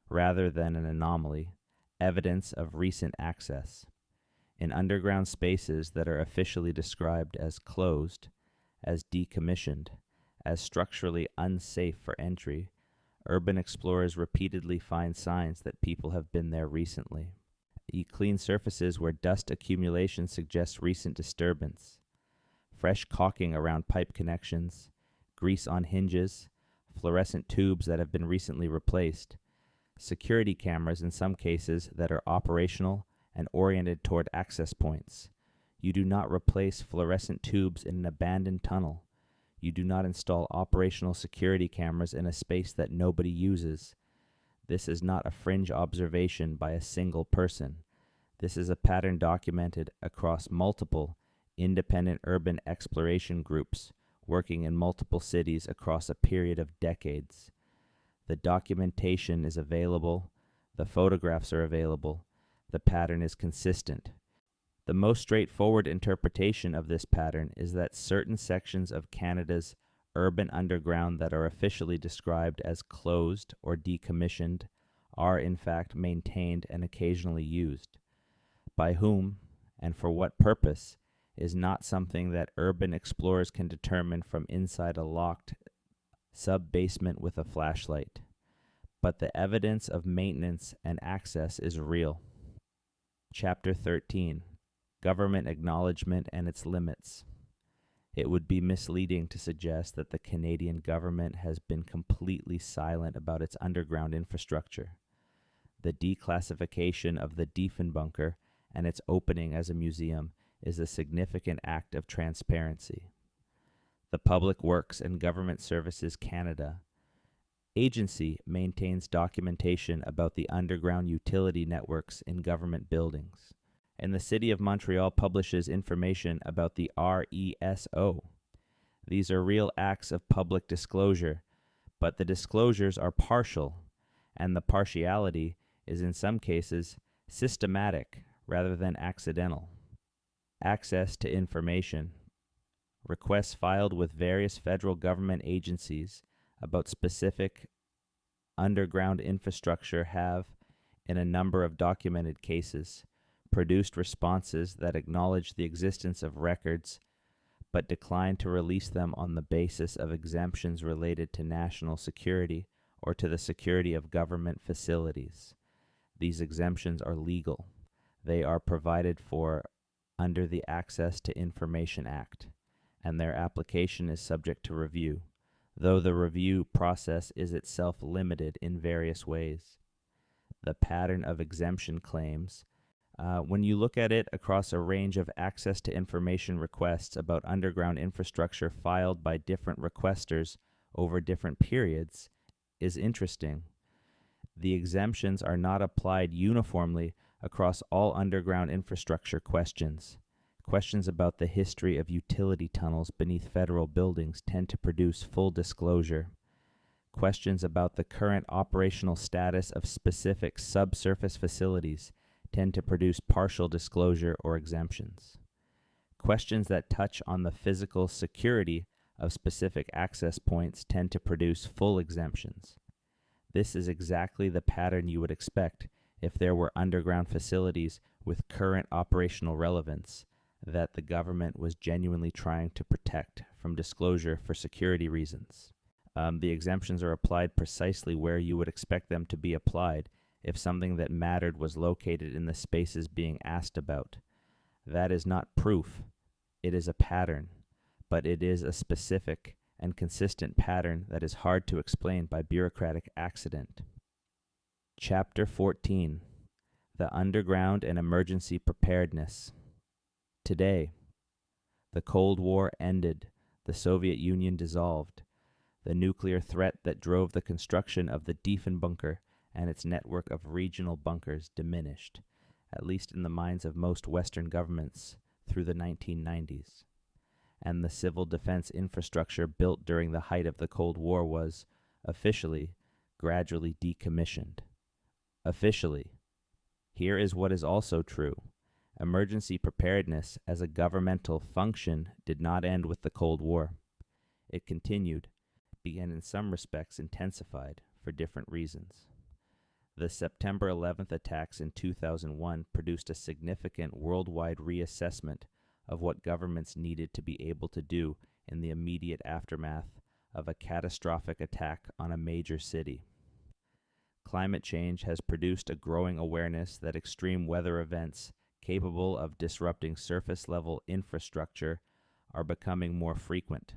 rather than an anomaly, evidence of recent access. In underground spaces that are officially described as closed, as decommissioned, as structurally unsafe for entry, urban explorers repeatedly find signs that people have been there recently. Clean surfaces where dust accumulation suggests recent disturbance, fresh caulking around pipe connections, grease on hinges, fluorescent tubes that have been recently replaced, security cameras in some cases that are operational and oriented toward access points. You do not replace fluorescent tubes in an abandoned tunnel. You do not install operational security cameras in a space that nobody uses. This is not a fringe observation by a single person. This is a pattern documented across multiple independent urban exploration groups working in multiple cities across a period of decades. The documentation is available, the photographs are available, the pattern is consistent. The most straightforward interpretation of this pattern is that certain sections of Canada's urban underground that are officially described as closed or decommissioned are in fact maintained and occasionally used. By whom and for what purpose is not something that urban explorers can determine from inside a locked sub-basement with a flashlight. But the evidence of maintenance and access is real. Chapter 13. Government Acknowledgement and Its Limits. It would be misleading to suggest that the Canadian government has been completely silent about its underground infrastructure. The declassification of the Diefenbunker and its opening as a museum is a significant act of transparency. The Public Works and Government Services Canada agency maintains documentation about the underground utility networks in government buildings, and the City of Montreal publishes information about the RESO. These are real acts of public disclosure, but the disclosures are partial, and the partiality is in some cases systematic rather than accidental. Access to information. Requests filed with various federal government agencies about specific underground infrastructure have, in a number of documented cases, produced responses that acknowledge the existence of records but decline to release them on the basis of exemptions related to national security or to the security of government facilities. These exemptions are legal. They are provided for under the Access to Information Act, and their application is subject to review, though the review process is itself limited in various ways. The pattern of exemption claims, when you look at it across a range of access to information requests about underground infrastructure filed by different requesters over different periods, is interesting. The exemptions are not applied uniformly across all underground infrastructure questions. Questions about the history of utility tunnels beneath federal buildings tend to produce full disclosure. Questions about the current operational status of specific subsurface facilities tend to produce partial disclosure or exemptions. Questions that touch on the physical security of specific access points tend to produce full exemptions. This is exactly the pattern you would expect if there were underground facilities with current operational relevance that the government was genuinely trying to protect from disclosure for security reasons. The exemptions are applied precisely where you would expect them to be applied if something that mattered was located in the spaces being asked about. That is not proof. It is a pattern, but it is a specific and consistent pattern that is hard to explain by bureaucratic accident. Chapter 14: The Underground and Emergency Preparedness. Today, the Cold War ended, the Soviet Union dissolved, the nuclear threat that drove the construction of the Diefenbunker and its network of regional bunkers diminished, at least in the minds of most Western governments, through the 1990s. And the civil defense infrastructure built during the height of the Cold War was, officially, gradually decommissioned. Officially. Here is what is also true. Emergency preparedness as a governmental function did not end with the Cold War. It continued, began in some respects intensified, for different reasons. The September 11th attacks in 2001 produced a significant worldwide reassessment of what governments needed to be able to do in the immediate aftermath of a catastrophic attack on a major city. Climate change has produced a growing awareness that extreme weather events capable of disrupting surface-level infrastructure are becoming more frequent.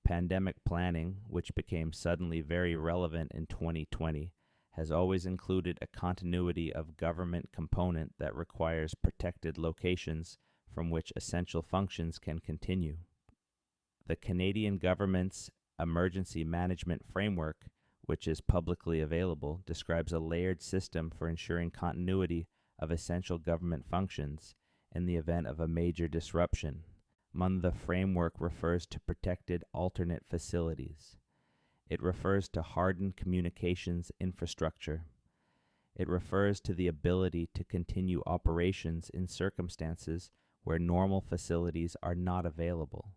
Pandemic planning, which became suddenly very relevant in 2020, has always included a continuity of government component that requires protected locations from which essential functions can continue. The Canadian government's Emergency Management Framework, which is publicly available, describes a layered system for ensuring continuity of essential government functions in the event of a major disruption. The framework refers to protected alternate facilities. It refers to hardened communications infrastructure. It refers to the ability to continue operations in circumstances where normal facilities are not available.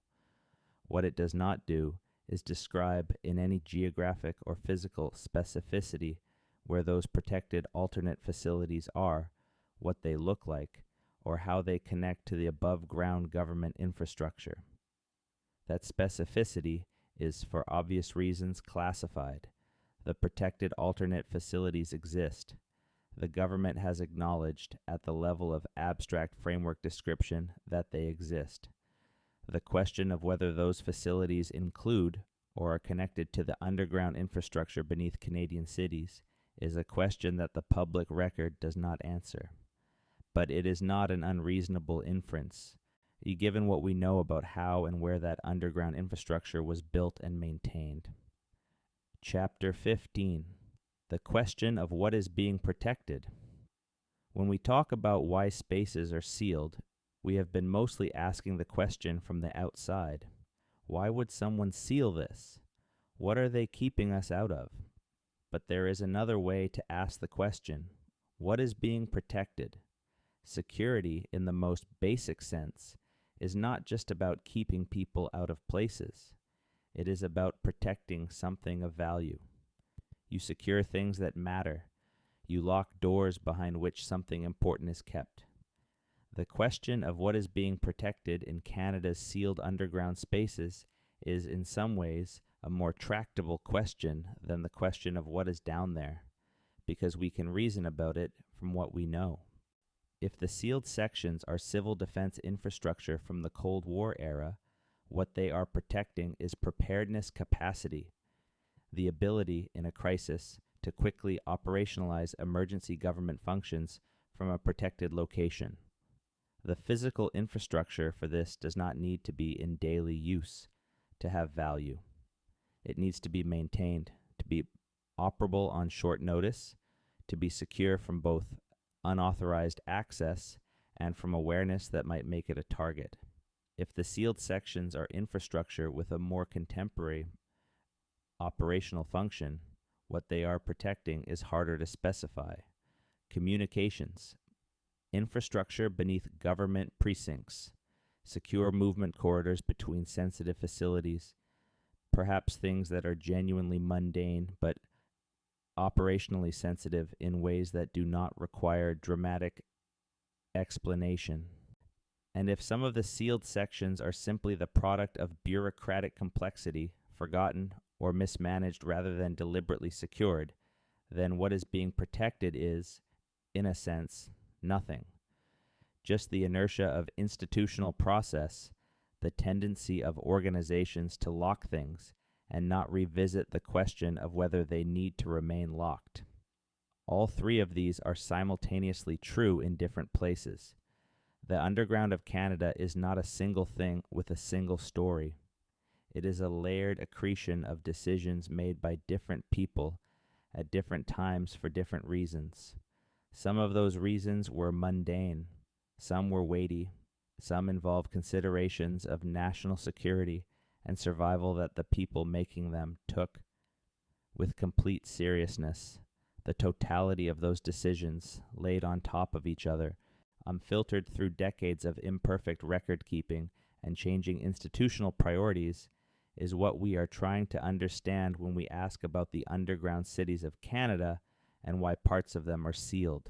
What it does not do is describe in any geographic or physical specificity where those protected alternate facilities are, what they look like, or how they connect to the above-ground government infrastructure. That specificity is, for obvious reasons, classified. The protected alternate facilities exist. The government has acknowledged, at the level of abstract framework description, that they exist. The question of whether those facilities include or are connected to the underground infrastructure beneath Canadian cities is a question that the public record does not answer. But it is not an unreasonable inference, given what we know about how and where that underground infrastructure was built and maintained. Chapter 15: The Question of What is Being Protected. When we talk about why spaces are sealed, we have been mostly asking the question from the outside. Why would someone seal this? What are they keeping us out of? But there is another way to ask the question. What is being protected? Security, in the most basic sense, is not just about keeping people out of places. It is about protecting something of value. You secure things that matter. You lock doors behind which something important is kept. The question of what is being protected in Canada's sealed underground spaces is in some ways a more tractable question than the question of what is down there, because we can reason about it from what we know. If the sealed sections are civil defense infrastructure from the Cold War era, what they are protecting is preparedness capacity, the ability in a crisis to quickly operationalize emergency government functions from a protected location. The physical infrastructure for this does not need to be in daily use to have value. It needs to be maintained, to be operable on short notice, to be secure from both unauthorized access and from awareness that might make it a target. If the sealed sections are infrastructure with a more contemporary operational function, what they are protecting is harder to specify. Communications, infrastructure beneath government precincts, secure movement corridors between sensitive facilities, perhaps things that are genuinely mundane but operationally sensitive in ways that do not require dramatic explanation. And if some of the sealed sections are simply the product of bureaucratic complexity, forgotten or mismanaged rather than deliberately secured, then what is being protected is, in a sense, nothing. Just the inertia of institutional process, the tendency of organizations to lock things and not revisit the question of whether they need to remain locked. All three of these are simultaneously true in different places. The underground of Canada is not a single thing with a single story. It is a layered accretion of decisions made by different people at different times for different reasons. Some of those reasons were mundane, some were weighty, some involved considerations of national security and survival that the people making them took with complete seriousness. The totality of those decisions, laid on top of each other, unfiltered through decades of imperfect record keeping and changing institutional priorities, is what we are trying to understand when we ask about the underground cities of Canada and why parts of them are sealed.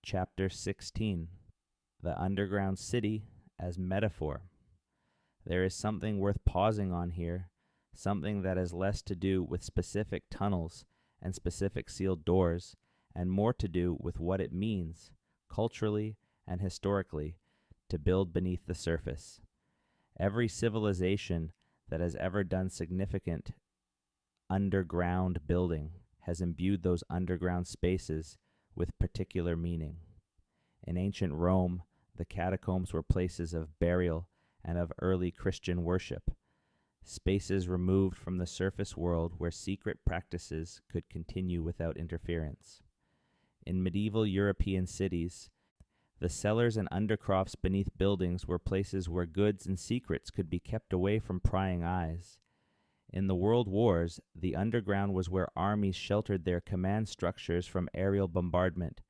Chapter 16. The Underground City as Metaphor. There is something worth pausing on here, something that has less to do with specific tunnels and specific sealed doors, and more to do with what it means, culturally and historically, to build beneath the surface. Every civilization that has ever done significant underground building has imbued those underground spaces with particular meaning. In ancient Rome, the catacombs were places of burial and of early Christian worship, spaces removed from the surface world where secret practices could continue without interference. In medieval European cities, the cellars and undercrofts beneath buildings were places where goods and secrets could be kept away from prying eyes. In the world wars, the underground was where armies sheltered their command structures from aerial bombardment,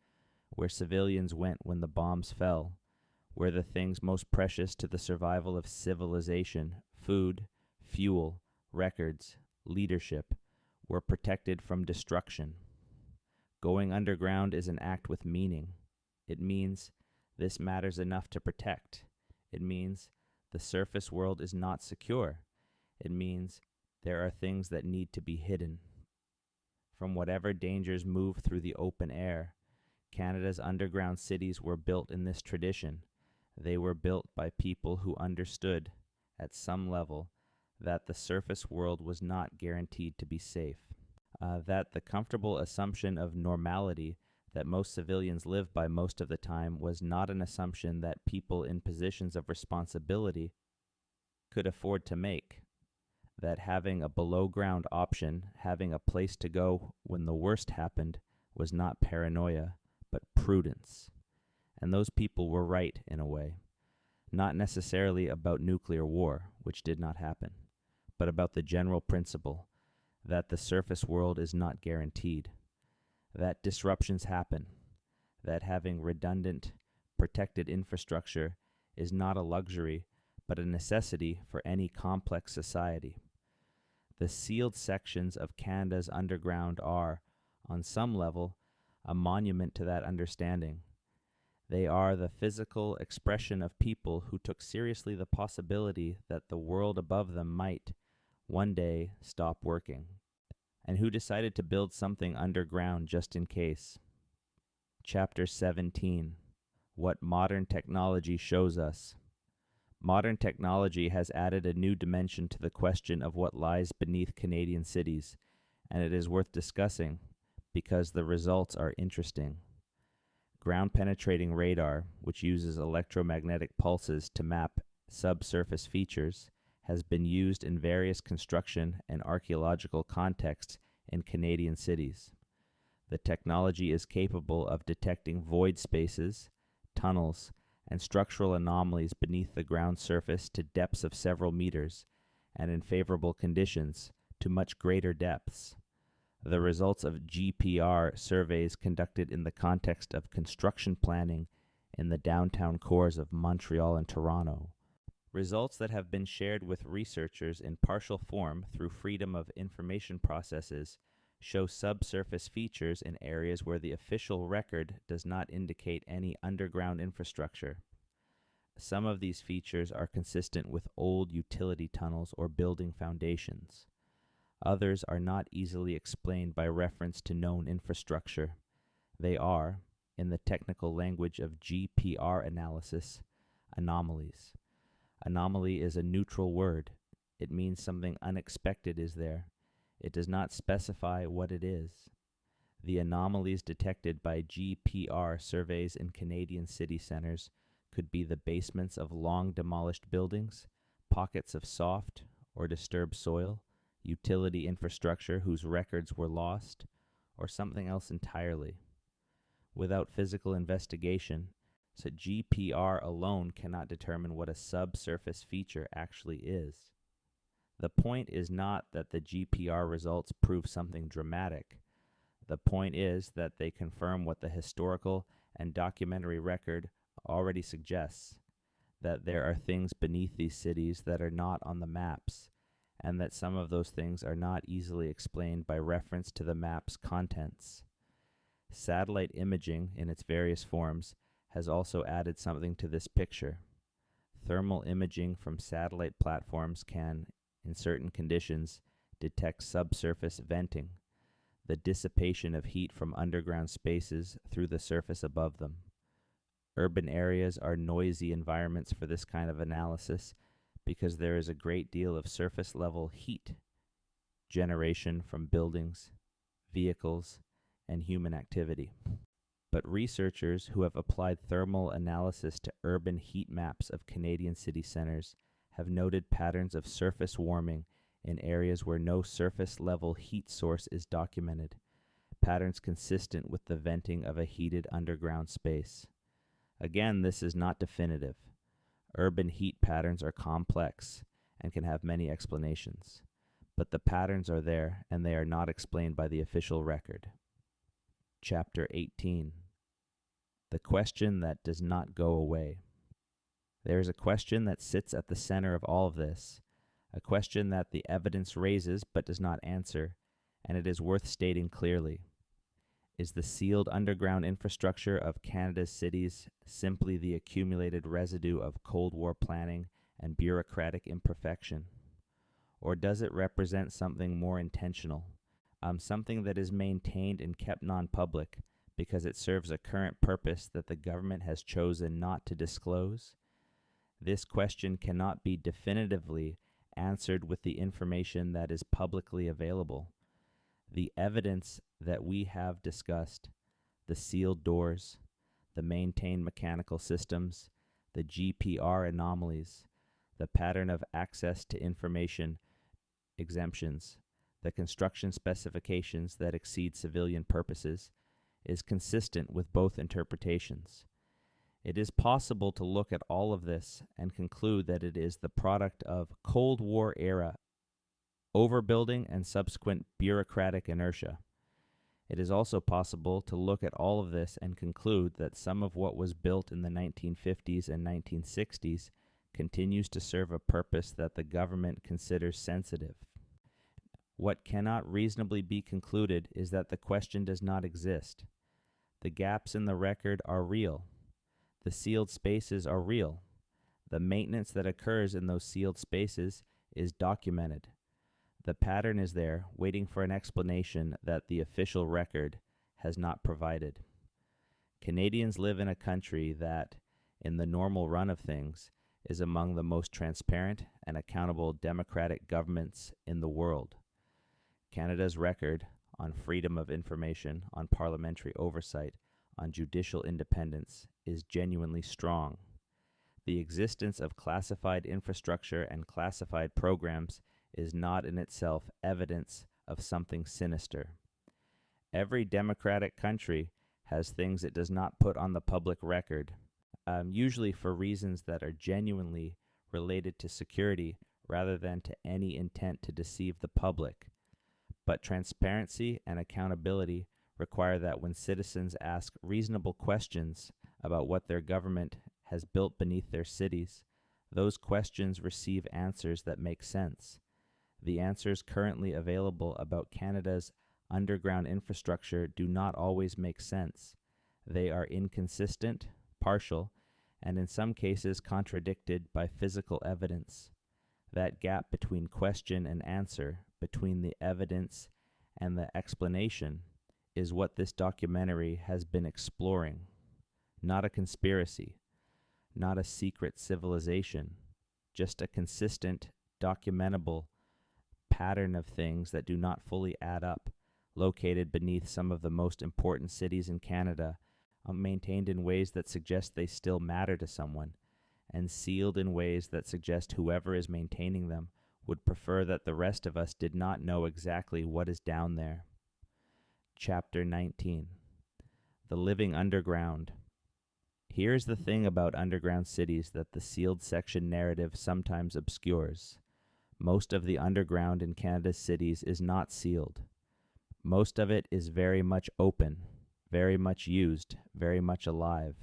where civilians went when the bombs fell, where the things most precious to the survival of civilization, food, fuel, records, leadership, were protected from destruction. Going underground is an act with meaning. It means this matters enough to protect. It means the surface world is not secure. It means there are things that need to be hidden. From whatever dangers move through the open air, Canada's underground cities were built in this tradition. They were built by people who understood, at some level, that the surface world was not guaranteed to be safe, that the comfortable assumption of normality that most civilians live by most of the time was not an assumption that people in positions of responsibility could afford to make, that having a below-ground option, having a place to go when the worst happened, was not paranoia, but prudence. And those people were right in a way, not necessarily about nuclear war, which did not happen, but about the general principle that the surface world is not guaranteed, that disruptions happen, that having redundant, protected infrastructure is not a luxury, but a necessity for any complex society. The sealed sections of Canada's underground are, on some level, a monument to that understanding. They are the physical expression of people who took seriously the possibility that the world above them might, one day, stop working, and who decided to build something underground just in case. Chapter 17. What Modern Technology Shows Us. Modern technology has added a new dimension to the question of what lies beneath Canadian cities, and it is worth discussing because the results are interesting. Ground-penetrating radar, which uses electromagnetic pulses to map subsurface features, has been used in various construction and archaeological contexts in Canadian cities. The technology is capable of detecting void spaces, tunnels, and structural anomalies beneath the ground surface to depths of several meters, and in favorable conditions, to much greater depths. The results of GPR surveys conducted in the context of construction planning in the downtown cores of Montreal and Toronto. Results that have been shared with researchers in partial form through freedom of information processes show subsurface features in areas where the official record does not indicate any underground infrastructure. Some of these features are consistent with old utility tunnels or building foundations. Others are not easily explained by reference to known infrastructure. They are, in the technical language of GPR analysis, anomalies. Anomaly is a neutral word. It means something unexpected is there. It does not specify what it is. The anomalies detected by GPR surveys in Canadian city centers could be the basements of long demolished buildings, pockets of soft or disturbed soil, utility infrastructure whose records were lost, or something else entirely. Without physical investigation, so GPR alone cannot determine what a subsurface feature actually is. The point is not that the GPR results prove something dramatic. The point is that they confirm what the historical and documentary record already suggests, that there are things beneath these cities that are not on the maps, and that some of those things are not easily explained by reference to the map's contents. Satellite imaging, in its various forms, has also added something to this picture. Thermal imaging from satellite platforms can, in certain conditions, detect subsurface venting, the dissipation of heat from underground spaces through the surface above them. Urban areas are noisy environments for this kind of analysis because there is a great deal of surface level heat generation from buildings, vehicles, and human activity. But researchers who have applied thermal analysis to urban heat maps of Canadian city centers have noted patterns of surface warming in areas where no surface level heat source is documented, patterns consistent with the venting of a heated underground space. Again, this is not definitive. Urban heat patterns are complex and can have many explanations, but the patterns are there and they are not explained by the official record. Chapter 18. The question that does not go away. There is a question that sits at the center of all of this, a question that the evidence raises but does not answer, and it is worth stating clearly. Is the sealed underground infrastructure of Canada's cities simply the accumulated residue of Cold War planning and bureaucratic imperfection? Or does it represent something more intentional, something that is maintained and kept non-public because it serves a current purpose that the government has chosen not to disclose? This question cannot be definitively answered with the information that is publicly available. The evidence that we have discussed, the sealed doors, the maintained mechanical systems, the GPR anomalies, the pattern of access to information exemptions, the construction specifications that exceed civilian purposes, is consistent with both interpretations. It is possible to look at all of this and conclude that it is the product of Cold War era overbuilding and subsequent bureaucratic inertia. It is also possible to look at all of this and conclude that some of what was built in the 1950s and 1960s continues to serve a purpose that the government considers sensitive. What cannot reasonably be concluded is that the question does not exist. The gaps in the record are real. The sealed spaces are real. The maintenance that occurs in those sealed spaces is documented. The pattern is there, waiting for an explanation that the official record has not provided. Canadians live in a country that, in the normal run of things, is among the most transparent and accountable democratic governments in the world. Canada's record on freedom of information, on parliamentary oversight, on judicial independence is genuinely strong. The existence of classified infrastructure and classified programs is not in itself evidence of something sinister. Every democratic country has things it does not put on the public record, usually for reasons that are genuinely related to security rather than to any intent to deceive the public. But transparency and accountability require that when citizens ask reasonable questions about what their government has built beneath their cities, those questions receive answers that make sense. The answers currently available about Canada's underground infrastructure do not always make sense. They are inconsistent, partial, and in some cases contradicted by physical evidence. That gap between question and answer, between the evidence and the explanation, is what this documentary has been exploring. Not a conspiracy, not a secret civilization, just a consistent, documentable pattern of things that do not fully add up, located beneath some of the most important cities in Canada, maintained in ways that suggest they still matter to someone, and sealed in ways that suggest whoever is maintaining them would prefer that the rest of us did not know exactly what is down there. Chapter 19. The Living Underground. Here's the thing about underground cities that the sealed section narrative sometimes obscures. Most of the underground in Canada's cities is not sealed. Most of it is very much open, very much used, very much alive.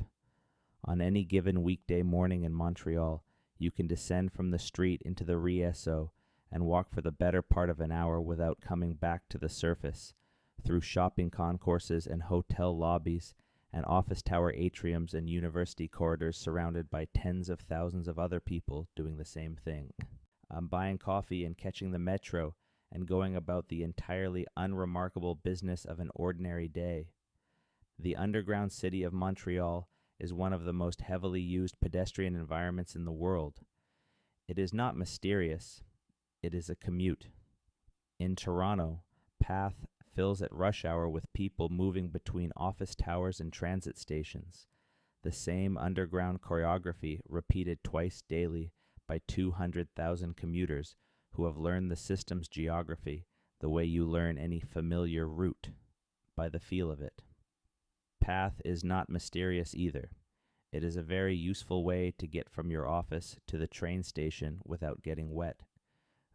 On any given weekday morning in Montreal, you can descend from the street into the Riesso and walk for the better part of an hour without coming back to the surface, through shopping concourses and hotel lobbies and office tower atriums and university corridors surrounded by tens of thousands of other people doing the same thing. Buying coffee and catching the metro and going about the entirely unremarkable business of an ordinary day. The underground city of Montreal is one of the most heavily used pedestrian environments in the world. It is not mysterious. It is a commute. In Toronto, Path fills at rush hour with people moving between office towers and transit stations. The same underground choreography repeated twice daily by 200,000 commuters who have learned the system's geography the way you learn any familiar route, by the feel of it. Path is not mysterious either. It is a very useful way to get from your office to the train station without getting wet.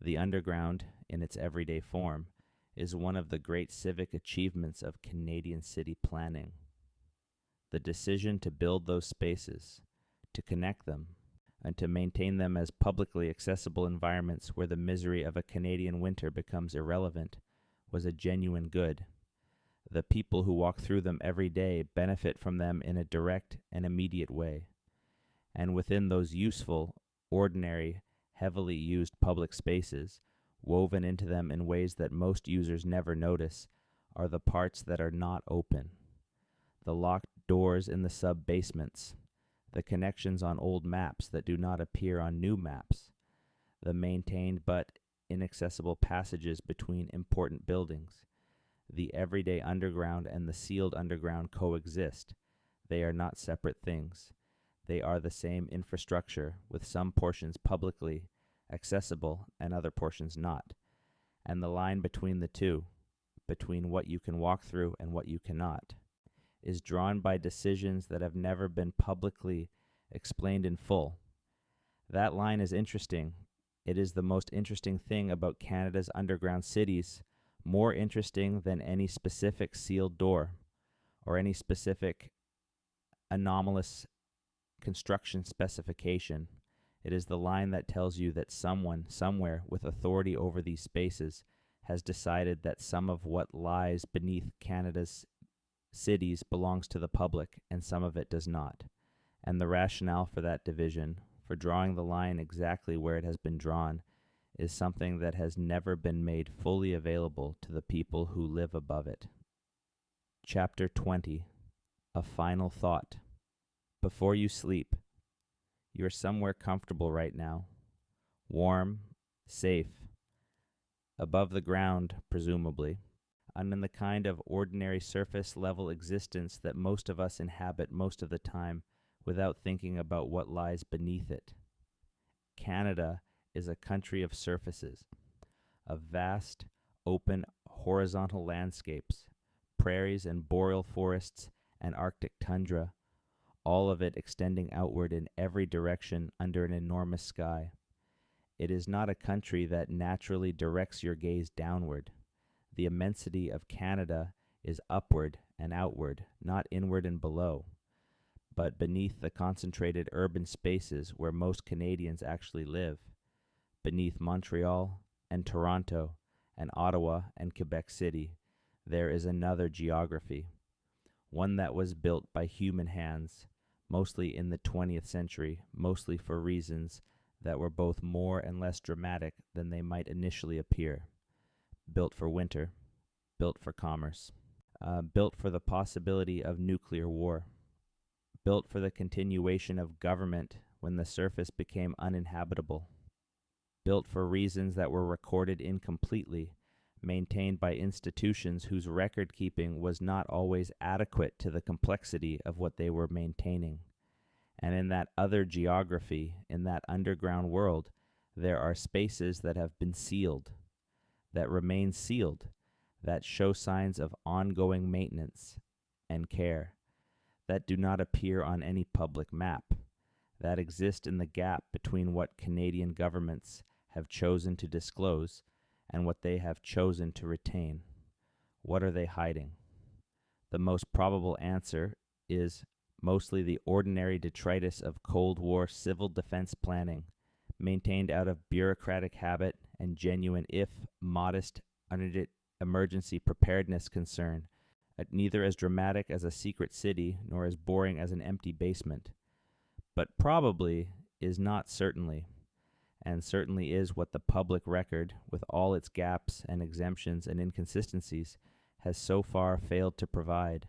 The underground, in its everyday form, is one of the great civic achievements of Canadian city planning. The decision to build those spaces, to connect them, and to maintain them as publicly accessible environments where the misery of a Canadian winter becomes irrelevant, was a genuine good. The people who walk through them every day benefit from them in a direct and immediate way. And within those useful, ordinary, heavily used public spaces, woven into them in ways that most users never notice, are the parts that are not open. The locked doors in the sub-basements, the connections on old maps that do not appear on new maps, the maintained but inaccessible passages between important buildings. The everyday underground and the sealed underground coexist. They are not separate things. They are the same infrastructure, with some portions publicly accessible and other portions not. And the line between the two, between what you can walk through and what you cannot, is drawn by decisions that have never been publicly explained in full. That line is interesting. It is the most interesting thing about Canada's underground cities, more interesting than any specific sealed door or any specific anomalous construction specification. It is the line that tells you that someone, somewhere, with authority over these spaces, has decided that some of what lies beneath Canada's cities belongs to the public and some of it does not. And the rationale for that division, for drawing the line exactly where it has been drawn, is something that has never been made fully available to the people who live above it. Chapter 20. A Final Thought. Before you sleep, you are somewhere comfortable right now, warm, safe, above the ground, presumably, and in the kind of ordinary surface-level existence that most of us inhabit most of the time without thinking about what lies beneath it. Canada is a country of surfaces, of vast, open, horizontal landscapes, prairies and boreal forests and Arctic tundra, all of it extending outward in every direction under an enormous sky. It is not a country that naturally directs your gaze downward. The immensity of Canada is upward and outward, not inward and below, but beneath the concentrated urban spaces where most Canadians actually live, beneath Montreal and Toronto and Ottawa and Quebec City, there is another geography, one that was built by human hands, mostly in the 20th century, mostly for reasons that were both more and less dramatic than they might initially appear. Built for winter, built for commerce, built for the possibility of nuclear war, built for the continuation of government when the surface became uninhabitable, built for reasons that were recorded incompletely maintained by institutions whose record keeping was not always adequate to the complexity of what they were maintaining. And in that other geography, in that underground world, there are spaces that have been sealed, that remain sealed, that show signs of ongoing maintenance and care, that do not appear on any public map, that exist in the gap between what Canadian governments have chosen to disclose and what they have chosen to retain. What are they hiding? The most probable answer is mostly the ordinary detritus of Cold War civil defense planning, maintained out of bureaucratic habit and genuine, if modest, emergency preparedness concern, neither as dramatic as a secret city nor as boring as an empty basement. But probably is not certainly, and certainly is what the public record, with all its gaps and exemptions and inconsistencies, has so far failed to provide.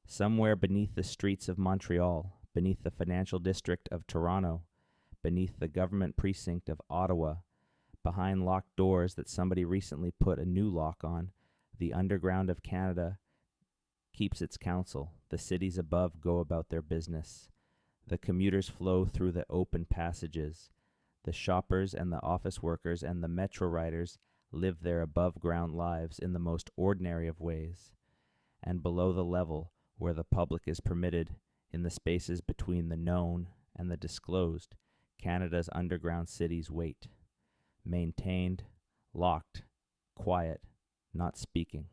Somewhere beneath the streets of Montreal, beneath the financial district of Toronto, beneath the government precinct of Ottawa, behind locked doors that somebody recently put a new lock on, the underground of Canada keeps its counsel. The cities above go about their business. The commuters flow through the open passages. The shoppers and the office workers and the metro riders live their above-ground lives in the most ordinary of ways. And below the level, where the public is permitted, in the spaces between the known and the disclosed, Canada's underground cities wait, maintained, locked, quiet, not speaking,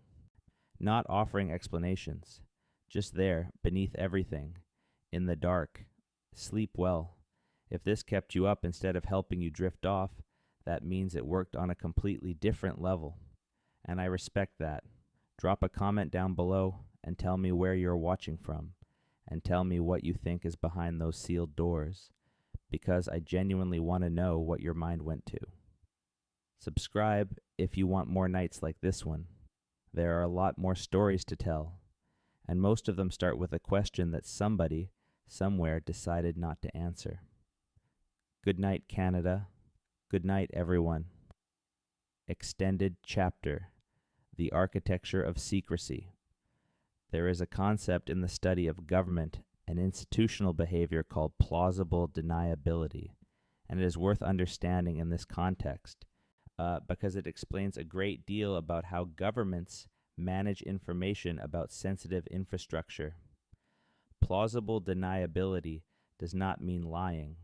not offering explanations, just there, beneath everything, in the dark. Sleep well. If this kept you up instead of helping you drift off, that means it worked on a completely different level. And I respect that. Drop a comment down below and tell me where you're watching from, and tell me what you think is behind those sealed doors, because I genuinely want to know what your mind went to. Subscribe if you want more nights like this one. There are a lot more stories to tell, and most of them start with a question that somebody, somewhere decided not to answer. Good night, Canada. Good night, everyone. Extended chapter: The Architecture of Secrecy. There is a concept in the study of government and institutional behavior called plausible deniability, and it is worth understanding in this context because it explains a great deal about how governments manage information about sensitive infrastructure. Plausible deniability does not mean lying.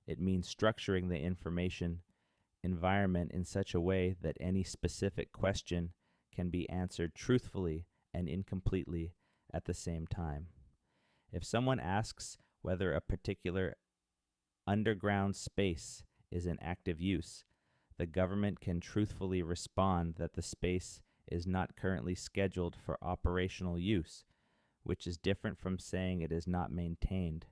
It means structuring the information environment in such a way that any specific question can be answered truthfully and incompletely at the same time. If someone asks whether a particular underground space is in active use, the government can truthfully respond that the space is not currently scheduled for operational use, which is different from saying it is not maintained,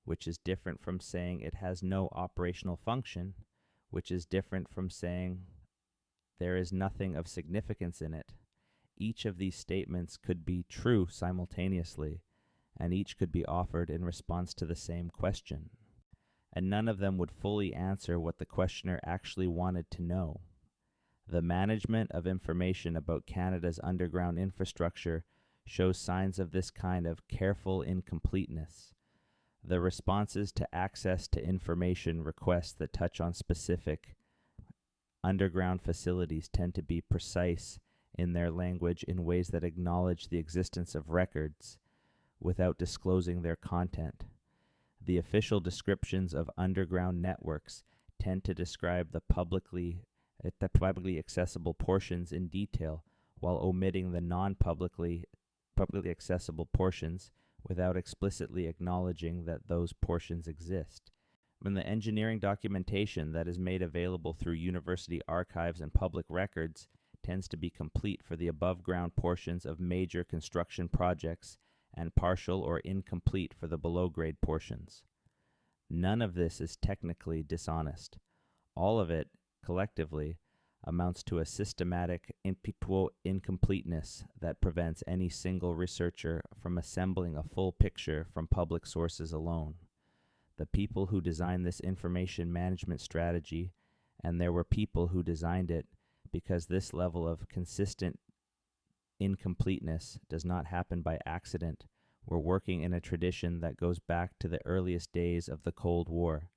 which is different from saying it has no operational function, which is different from saying there is nothing of significance in it. Each of these statements could be true simultaneously, and each could be offered in response to the same question, and none of them would fully answer what the questioner actually wanted to know. The management of information about Canada's underground infrastructure shows signs of this kind of careful incompleteness. The responses to access to information requests that touch on specific underground facilities tend to be precise in their language in ways that acknowledge the existence of records without disclosing their content. The official descriptions of underground networks tend to describe the publicly accessible portions in detail while omitting the non-publicly accessible portions without explicitly acknowledging that those portions exist. When the engineering documentation that is made available through university archives and public records tends to be complete for the above-ground portions of major construction projects and partial or incomplete for the below-grade portions. None of this is technically dishonest. All of it, collectively, amounts to a systematic incompleteness that prevents any single researcher from assembling a full picture from public sources alone. The people who designed this information management strategy, and there were people who designed it because this level of consistent incompleteness does not happen by accident. We're working in a tradition that goes back to the earliest days of the Cold War.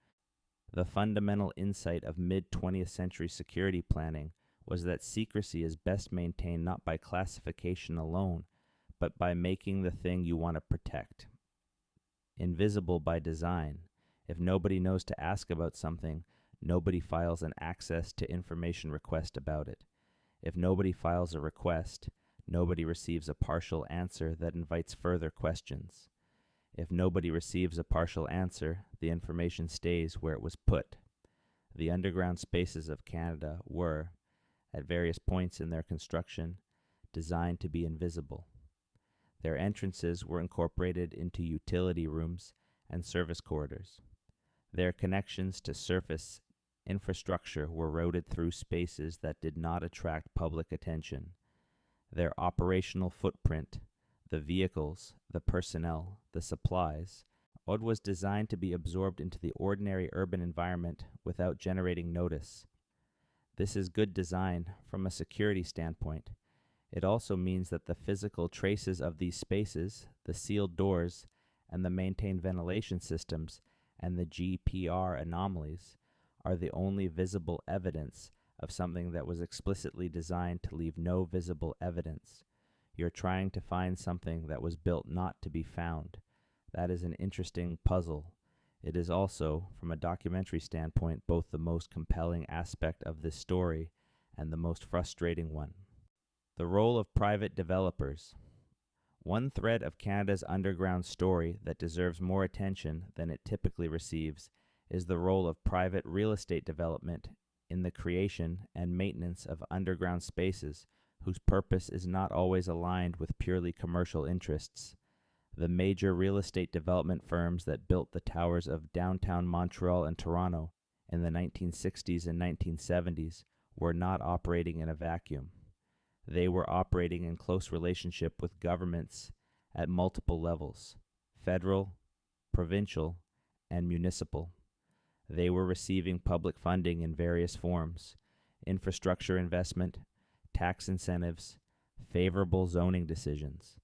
The fundamental insight of mid-20th century security planning was that secrecy is best maintained not by classification alone, but by making the thing you want to protect invisible by design. If nobody knows to ask about something, nobody files an access to information request about it. If nobody files a request, nobody receives a partial answer that invites further questions. If nobody receives a partial answer, the information stays where it was put. The underground spaces of Canada were, at various points in their construction, designed to be invisible. Their entrances were incorporated into utility rooms and service corridors. Their connections to surface infrastructure were routed through spaces that did not attract public attention. Their operational footprint, the vehicles, the personnel, the supplies, all was designed to be absorbed into the ordinary urban environment without generating notice. This is good design from a security standpoint. It also means that the physical traces of these spaces, the sealed doors, and the maintained ventilation systems, and the GPR anomalies, are the only visible evidence of something that was explicitly designed to leave no visible evidence. You're trying to find something that was built not to be found. That is an interesting puzzle. It is also, from a documentary standpoint, both the most compelling aspect of this story and the most frustrating one. The role of private developers. One thread of Canada's underground story that deserves more attention than it typically receives is the role of private real estate development in the creation and maintenance of underground spaces whose purpose is not always aligned with purely commercial interests. The major real estate development firms that built the towers of downtown Montreal and Toronto in the 1960s and 1970s were not operating in a vacuum. They were operating in close relationship with governments at multiple levels: federal, provincial, and municipal. They were receiving public funding in various forms: infrastructure investment, tax incentives, favorable zoning decisions,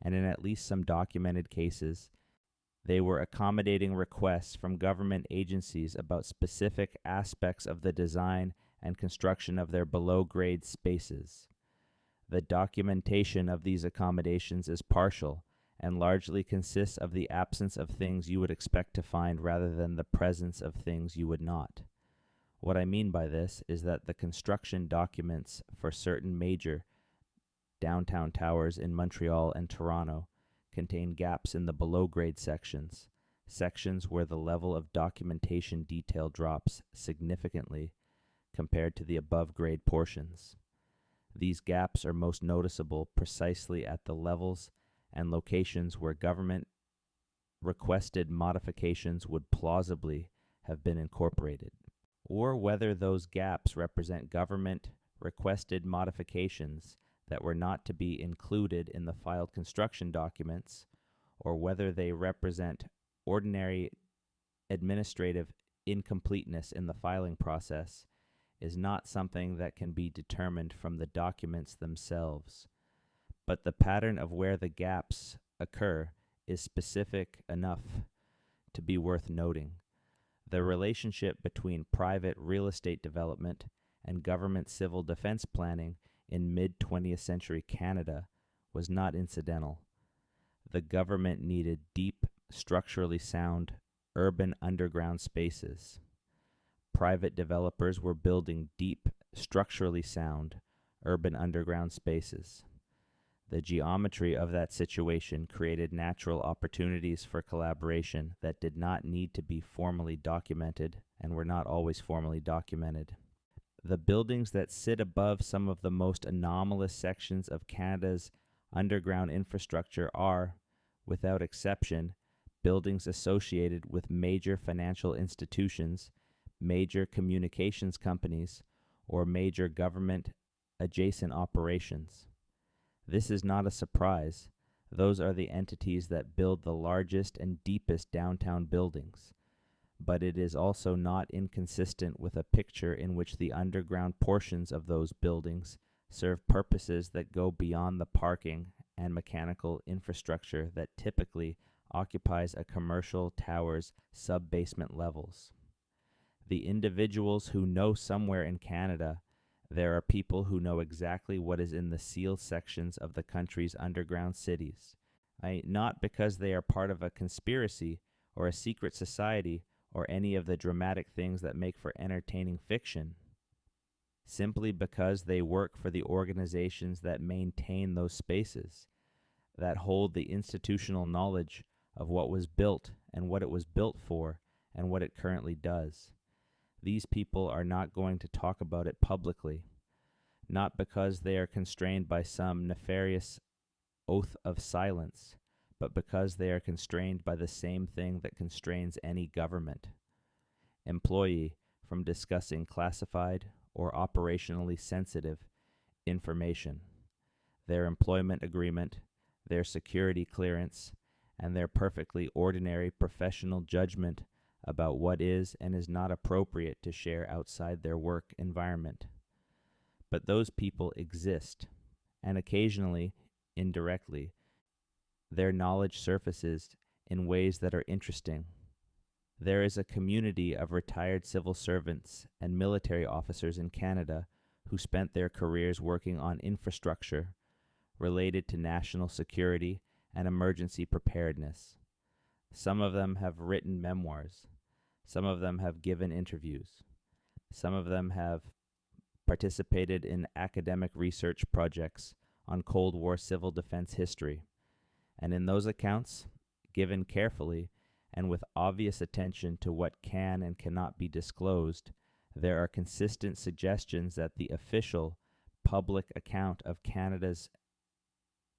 and in at least some documented cases, they were accommodating requests from government agencies about specific aspects of the design and construction of their below-grade spaces. The documentation of these accommodations is partial and largely consists of the absence of things you would expect to find rather than the presence of things you would not. What I mean by this is that the construction documents for certain major downtown towers in Montreal and Toronto contain gaps in the below-grade sections, sections where the level of documentation detail drops significantly compared to the above-grade portions. These gaps are most noticeable precisely at the levels and locations where government requested modifications would plausibly have been incorporated, or whether those gaps represent government requested modifications that were not to be included in the filed construction documents, or whether they represent ordinary administrative incompleteness in the filing process, is not something that can be determined from the documents themselves. But the pattern of where the gaps occur is specific enough to be worth noting. The relationship between private real estate development and government civil defense planning in mid-20th century Canada was not incidental. The government needed deep, structurally sound, urban underground spaces. Private developers were building deep, structurally sound, urban underground spaces. The geometry of that situation created natural opportunities for collaboration that did not need to be formally documented and were not always formally documented. The buildings that sit above some of the most anomalous sections of Canada's underground infrastructure are, without exception, buildings associated with major financial institutions, major communications companies, or major government adjacent operations. This is not a surprise. Those are the entities that build the largest and deepest downtown buildings. but it is also not inconsistent with a picture in which the underground portions of those buildings serve purposes that go beyond the parking and mechanical infrastructure that typically occupies a commercial tower's sub-basement levels. The individuals who know somewhere in Canada there are people who know exactly what is in the sealed sections of the country's underground cities, not because they are part of a conspiracy or a secret society or any of the dramatic things that make for entertaining fiction, simply because they work for the organizations that maintain those spaces, that hold the institutional knowledge of what was built and what it was built for and what it currently does. These people are not going to talk about it publicly, not because they are constrained by some nefarious oath of silence, but because they are constrained by the same thing that constrains any government employee from discussing classified or operationally sensitive information, their employment agreement, their security clearance, and their perfectly ordinary professional judgment about what is and is not appropriate to share outside their work environment. But those people exist, and occasionally, indirectly, their knowledge surfaces in ways that are interesting. There is a community of retired civil servants and military officers in Canada who spent their careers working on infrastructure related to national security and emergency preparedness. Some of them have written memoirs. Some of them have given interviews. Some of them have participated in academic research projects on Cold War civil defense history. And in those accounts, given carefully and with obvious attention to what can and cannot be disclosed, there are consistent suggestions that the official public account of Canada's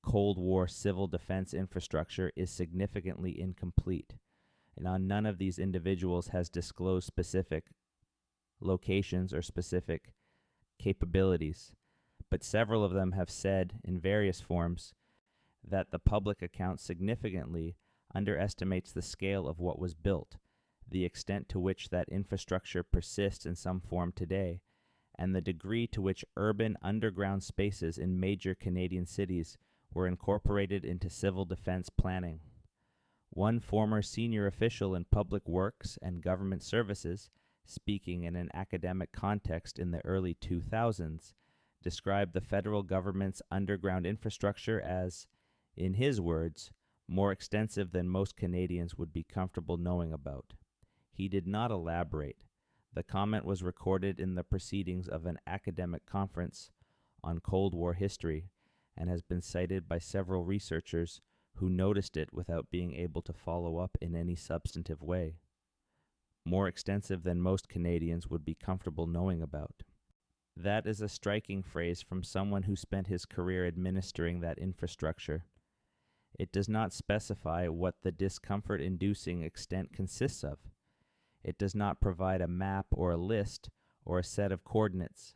Cold War civil defense infrastructure is significantly incomplete. Now, none of these individuals has disclosed specific locations or specific capabilities, but several of them have said in various forms that the public account significantly underestimates the scale of what was built, the extent to which that infrastructure persists in some form today, and the degree to which urban underground spaces in major Canadian cities were incorporated into civil defense planning. One former senior official in public works and government services, speaking in an academic context in the early 2000s, described the federal government's underground infrastructure as, in his words, more extensive than most Canadians would be comfortable knowing about. He did not elaborate. The comment was recorded in the proceedings of an academic conference on Cold War history and has been cited by several researchers who noticed it without being able to follow up in any substantive way. More extensive than most Canadians would be comfortable knowing about. That is a striking phrase from someone who spent his career administering that infrastructure. It does not specify what the discomfort-inducing extent consists of. It does not provide a map or a list or a set of coordinates,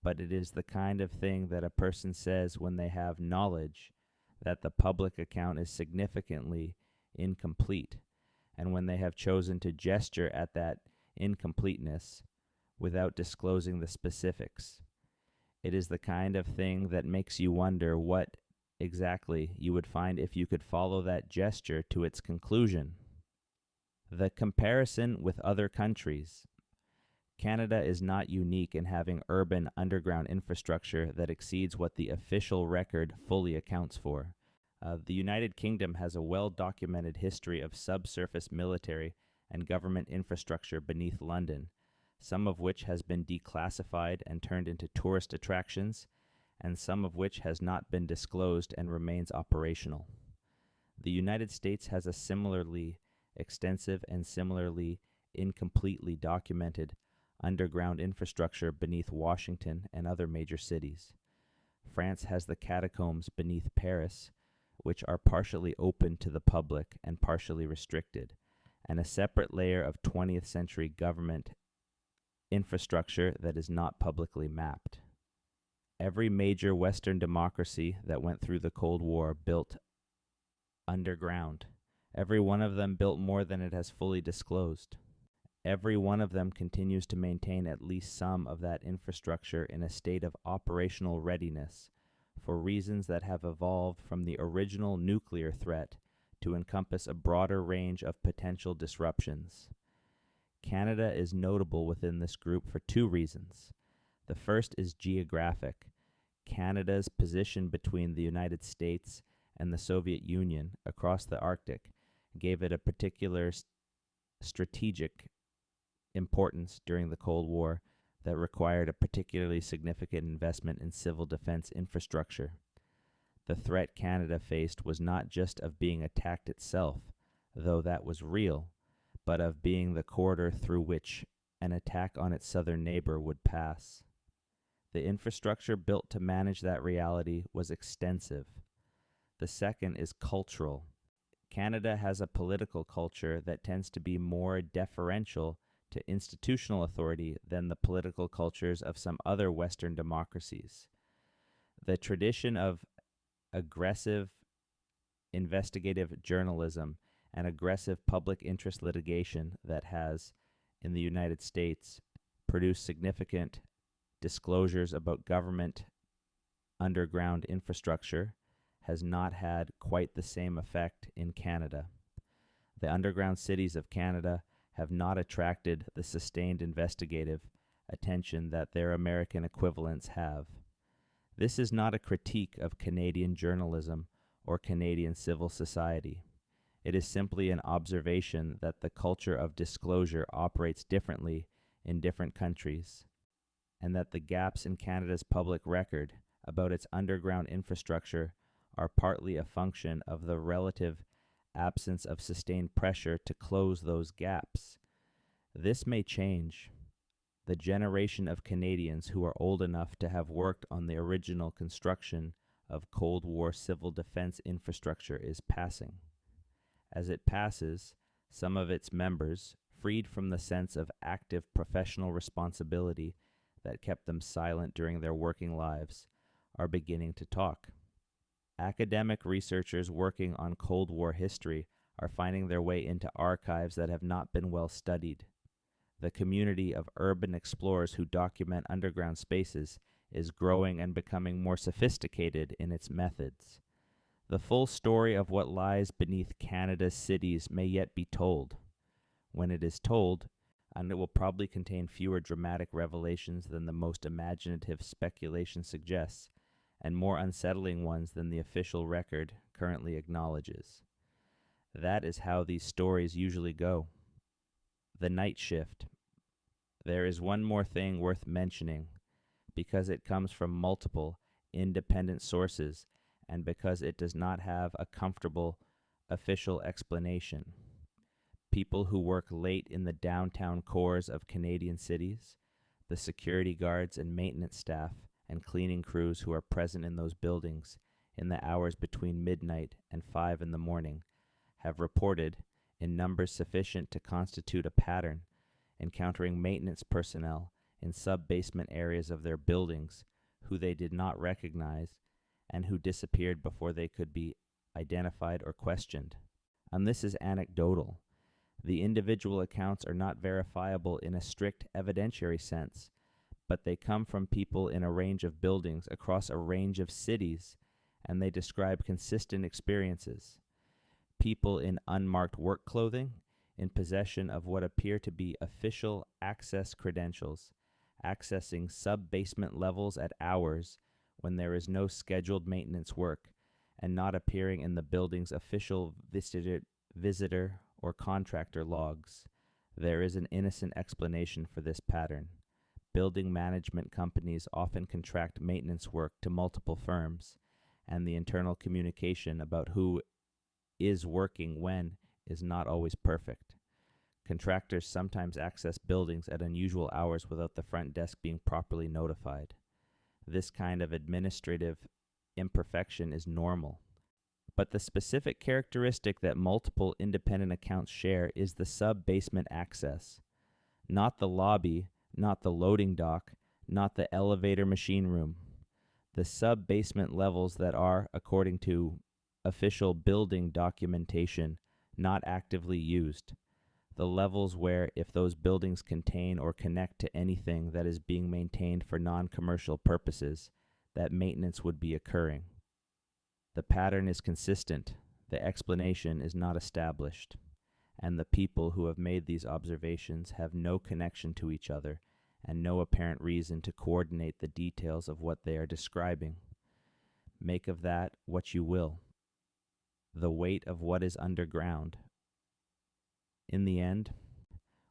but it is the kind of thing that a person says when they have knowledge that the public account is significantly incomplete, and when they have chosen to gesture at that incompleteness without disclosing the specifics. It is the kind of thing that makes you wonder what exactly you would find if you could follow that gesture to its conclusion. The comparison with other countries. Canada is not unique in having urban underground infrastructure that exceeds what the official record fully accounts for. The United Kingdom has a well-documented history of subsurface military and government infrastructure beneath London, some of which has been declassified and turned into tourist attractions, and some of which has not been disclosed and remains operational. The United States has a similarly extensive and similarly incompletely documented underground infrastructure beneath Washington and other major cities. France has the catacombs beneath Paris, which are partially open to the public and partially restricted, and a separate layer of 20th century government infrastructure that is not publicly mapped. Every major Western democracy that went through the Cold War built underground. Every one of them built more than it has fully disclosed. Every one of them continues to maintain at least some of that infrastructure in a state of operational readiness for reasons that have evolved from the original nuclear threat to encompass a broader range of potential disruptions. Canada is notable within this group for two reasons. The first is geographic. Canada's position between the United States and the Soviet Union across the Arctic gave it a particular strategic importance during the Cold War that required a particularly significant investment in civil defense infrastructure. The threat Canada faced was not just of being attacked itself, though that was real, but of being the corridor through which an attack on its southern neighbor would pass. The infrastructure built to manage that reality was extensive. The second is cultural. Canada has a political culture that tends to be more deferential to institutional authority than the political cultures of some other Western democracies. The tradition of aggressive investigative journalism and aggressive public interest litigation that has, in the United States, produced significant disclosures about government underground infrastructure has not had quite the same effect in Canada. The underground cities of Canada have not attracted the sustained investigative attention that their American equivalents have. This is not a critique of Canadian journalism or Canadian civil society. It is simply an observation that the culture of disclosure operates differently in different countries, and that the gaps in Canada's public record about its underground infrastructure are partly a function of the relative absence of sustained pressure to close those gaps. This may change. The generation of Canadians who are old enough to have worked on the original construction of Cold War civil defense infrastructure is passing. As it passes, some of its members, freed from the sense of active professional responsibility that kept them silent during their working lives, are beginning to talk. Academic researchers working on Cold War history are finding their way into archives that have not been well studied. The community of urban explorers who document underground spaces is growing and becoming more sophisticated in its methods. The full story of what lies beneath Canada's cities may yet be told. When it is told, and it will probably contain fewer dramatic revelations than the most imaginative speculation suggests, and more unsettling ones than the official record currently acknowledges. That is how these stories usually go. The night shift. There is one more thing worth mentioning, because it comes from multiple, independent sources, and because it does not have a comfortable, official explanation. People who work late in the downtown cores of Canadian cities, the security guards and maintenance staff, and cleaning crews who are present in those buildings in the hours between midnight and 5 in the morning, have reported, in numbers sufficient to constitute a pattern, encountering maintenance personnel in sub-basement areas of their buildings who they did not recognize and who disappeared before they could be identified or questioned. And this is anecdotal. The individual accounts are not verifiable in a strict evidentiary sense, but they come from people in a range of buildings across a range of cities, and they describe consistent experiences. People in unmarked work clothing, in possession of what appear to be official access credentials, accessing sub-basement levels at hours when there is no scheduled maintenance work, and not appearing in the building's official visitor or contractor logs. There is an innocent explanation for this pattern. Building management companies often contract maintenance work to multiple firms, and the internal communication about who is working when is not always perfect. Contractors sometimes access buildings at unusual hours without the front desk being properly notified. This kind of administrative imperfection is normal. But the specific characteristic that multiple independent accounts share is the sub-basement access. Not the lobby, not the loading dock, not the elevator machine room. The sub-basement levels that are, according to official building documentation, not actively used. The levels where, if those buildings contain or connect to anything that is being maintained for non-commercial purposes, that maintenance would be occurring. The pattern is consistent, the explanation is not established, and the people who have made these observations have no connection to each other and no apparent reason to coordinate the details of what they are describing. Make of that what you will. The weight of what is underground. In the end,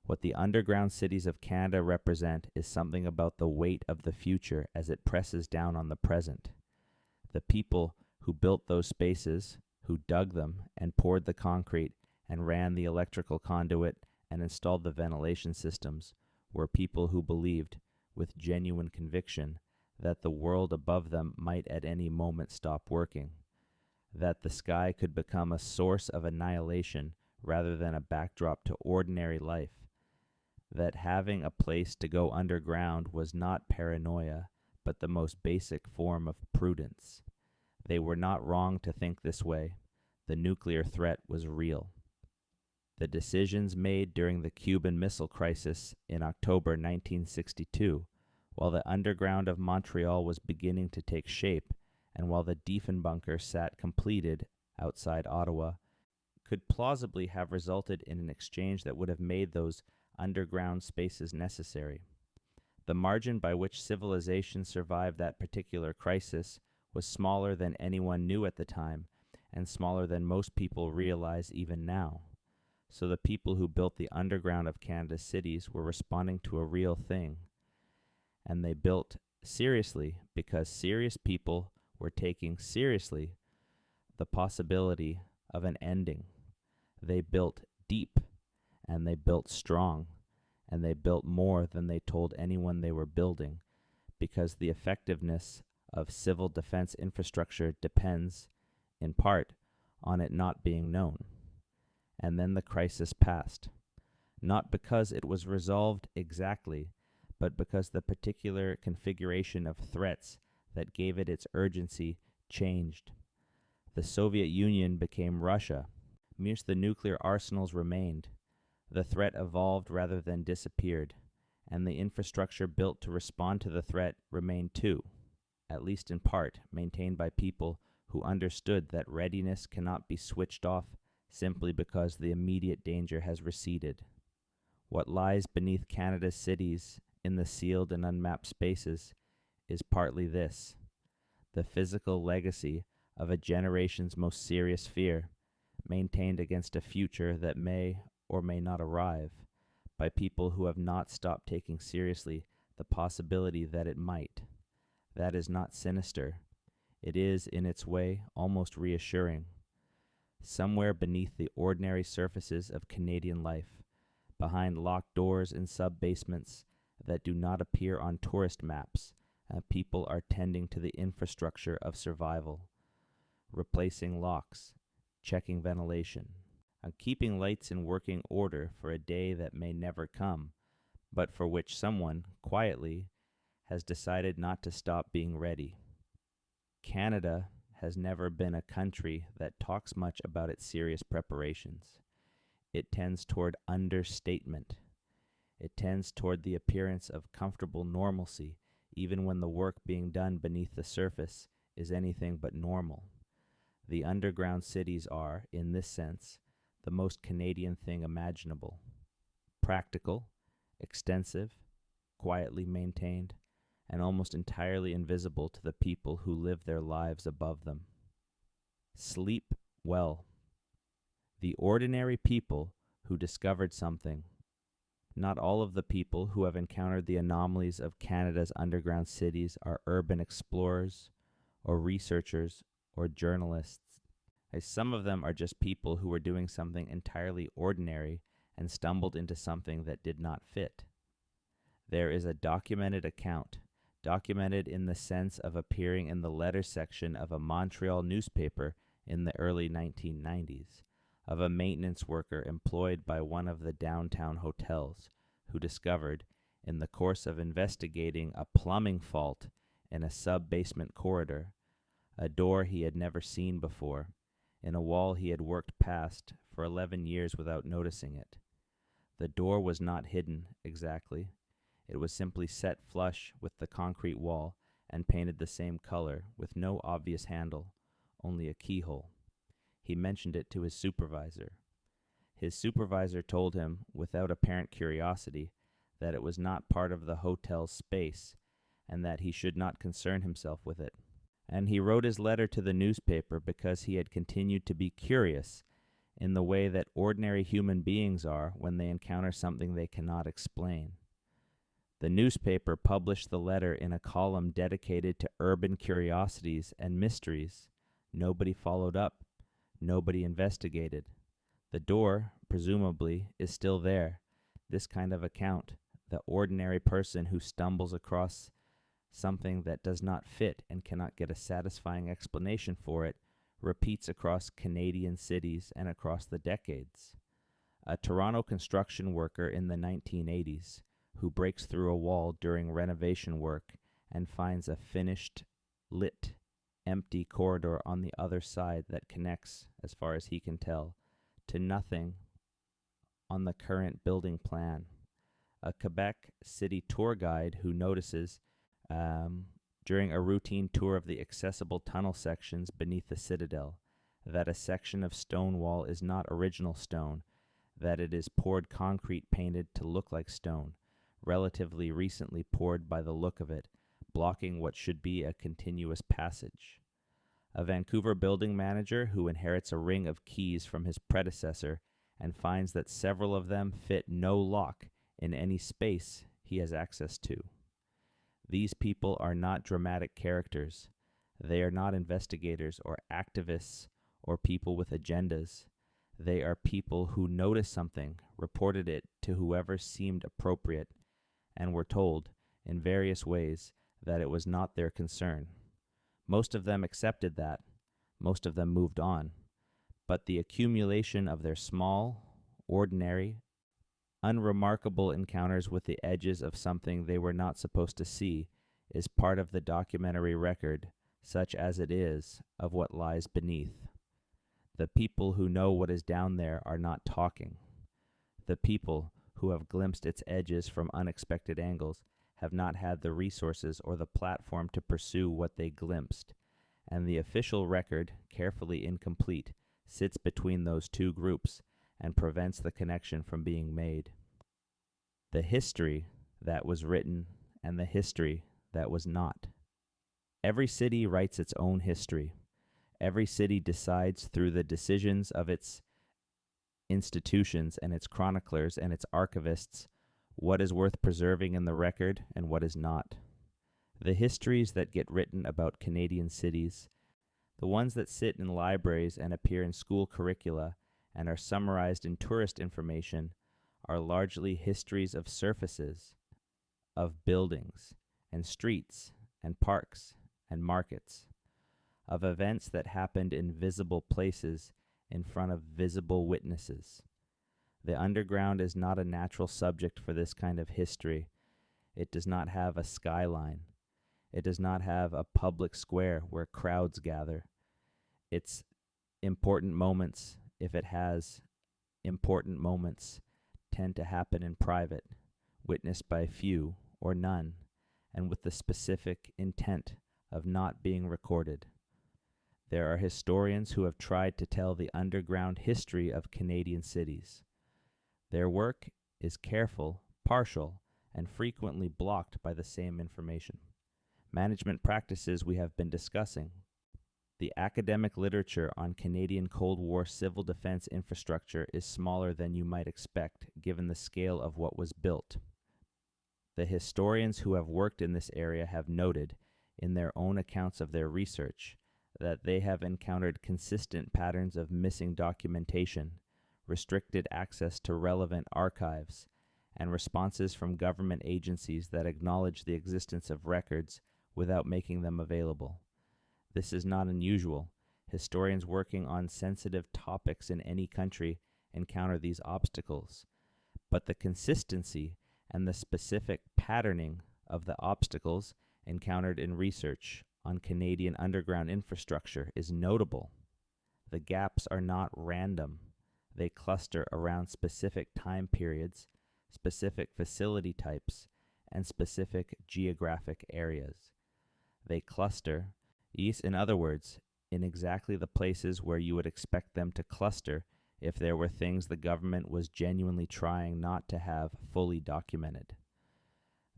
what the underground cities of Canada represent is something about the weight of the future as it presses down on the present. The people who built those spaces, who dug them and poured the concrete and ran the electrical conduit and installed the ventilation systems, were people who believed, with genuine conviction, that the world above them might at any moment stop working, that the sky could become a source of annihilation rather than a backdrop to ordinary life, that having a place to go underground was not paranoia, but the most basic form of prudence. They were not wrong to think this way. The nuclear threat was real. The decisions made during the Cuban Missile Crisis in October 1962, while the underground of Montreal was beginning to take shape, and while the Diefenbunker sat completed outside Ottawa, could plausibly have resulted in an exchange that would have made those underground spaces necessary. The margin by which civilization survived that particular crisis was smaller than anyone knew at the time, and smaller than most people realize even now. So the people who built the underground of Canada's cities were responding to a real thing. And they built seriously because serious people were taking seriously the possibility of an ending. They built deep, and they built strong, and they built more than they told anyone they were building, because the effectiveness of civil defense infrastructure depends, in part, on it not being known. And then the crisis passed, not because it was resolved exactly, but because the particular configuration of threats that gave it its urgency changed. The Soviet Union became Russia. Mere the nuclear arsenals remained. The threat evolved rather than disappeared, and the infrastructure built to respond to the threat remained too, at least in part, maintained by people who understood that readiness cannot be switched off simply because the immediate danger has receded. What lies beneath Canada's cities in the sealed and unmapped spaces is partly this: the physical legacy of a generation's most serious fear, maintained against a future that may or may not arrive, by people who have not stopped taking seriously the possibility that it might. That is not sinister. It is, in its way, almost reassuring. Somewhere beneath the ordinary surfaces of Canadian life, behind locked doors and sub-basements that do not appear on tourist maps, people are tending to the infrastructure of survival, replacing locks, checking ventilation, keeping lights in working order for a day that may never come, but for which someone, quietly, has decided not to stop being ready. Canada has never been a country that talks much about its serious preparations. It tends toward understatement. It tends toward the appearance of comfortable normalcy, even when the work being done beneath the surface is anything but normal. The underground cities are, in this sense, the most Canadian thing imaginable. Practical, extensive, quietly maintained, and almost entirely invisible to the people who live their lives above them. Sleep well. The ordinary people who discovered something. Not all of the people who have encountered the anomalies of Canada's underground cities are urban explorers, or researchers, or journalists. Some of them are just people who were doing something entirely ordinary and stumbled into something that did not fit. There is a documented account, documented in the sense of appearing in the letter section of a Montreal newspaper in the early 1990s, of a maintenance worker employed by one of the downtown hotels who discovered, in the course of investigating a plumbing fault in a sub-basement corridor, a door he had never seen before, in a wall he had worked past for 11 years without noticing it. The door was not hidden exactly. It was simply set flush with the concrete wall and painted the same color, with no obvious handle, only a keyhole. He mentioned it to his supervisor. His supervisor told him, without apparent curiosity, that it was not part of the hotel's space and that he should not concern himself with it. And he wrote his letter to the newspaper because he had continued to be curious in the way that ordinary human beings are when they encounter something they cannot explain. The newspaper published the letter in a column dedicated to urban curiosities and mysteries. Nobody followed up. Nobody investigated. The door, presumably, is still there. This kind of account, the ordinary person who stumbles across something that does not fit and cannot get a satisfying explanation for it, repeats across Canadian cities and across the decades. A Toronto construction worker in the 1980s who breaks through a wall during renovation work and finds a finished, lit, empty corridor on the other side that connects, as far as he can tell, to nothing on the current building plan. A Quebec City tour guide who notices during a routine tour of the accessible tunnel sections beneath the Citadel that a section of stone wall is not original stone, that it is poured concrete painted to look like stone, relatively recently poured by the look of it, blocking what should be a continuous passage. A Vancouver building manager who inherits a ring of keys from his predecessor and finds that several of them fit no lock in any space he has access to. These people are not dramatic characters. They are not investigators or activists or people with agendas. They are people who noticed something, reported it to whoever seemed appropriate, and were told, in various ways, that it was not their concern. Most of them accepted that. Most of them moved on. But the accumulation of their small, ordinary, unremarkable encounters with the edges of something they were not supposed to see is part of the documentary record, such as it is, of what lies beneath. The people who know what is down there are not talking. The people who have glimpsed its edges from unexpected angles have not had the resources or the platform to pursue what they glimpsed, and the official record, carefully incomplete, sits between those two groups and prevents the connection from being made. The history that was written and the history that was not. Every city writes its own history. Every city decides through the decisions of its institutions and its chroniclers and its archivists what is worth preserving in the record and what is not. The histories that get written about Canadian cities, the ones that sit in libraries and appear in school curricula and are summarized in tourist information, are largely histories of surfaces, of buildings, and streets, and parks, and markets, of events that happened in visible places in front of visible witnesses. The underground is not a natural subject for this kind of history. It does not have a skyline. It does not have a public square where crowds gather. Its important moments, if it has important moments, tend to happen in private, witnessed by few or none, and with the specific intent of not being recorded. There are historians who have tried to tell the underground history of Canadian cities. Their work is careful, partial, and frequently blocked by the same information. Management practices we have been discussing. The academic literature on Canadian Cold War civil defense infrastructure is smaller than you might expect, given the scale of what was built. The historians who have worked in this area have noted, in their own accounts of their research, that they have encountered consistent patterns of missing documentation, restricted access to relevant archives, and responses from government agencies that acknowledge the existence of records without making them available. This is not unusual. Historians working on sensitive topics in any country encounter these obstacles, but the consistency and the specific patterning of the obstacles encountered in research on Canadian underground infrastructure is notable. The gaps are not random. They cluster around specific time periods, specific facility types, and specific geographic areas. They cluster, in other words, in exactly the places where you would expect them to cluster if there were things the government was genuinely trying not to have fully documented.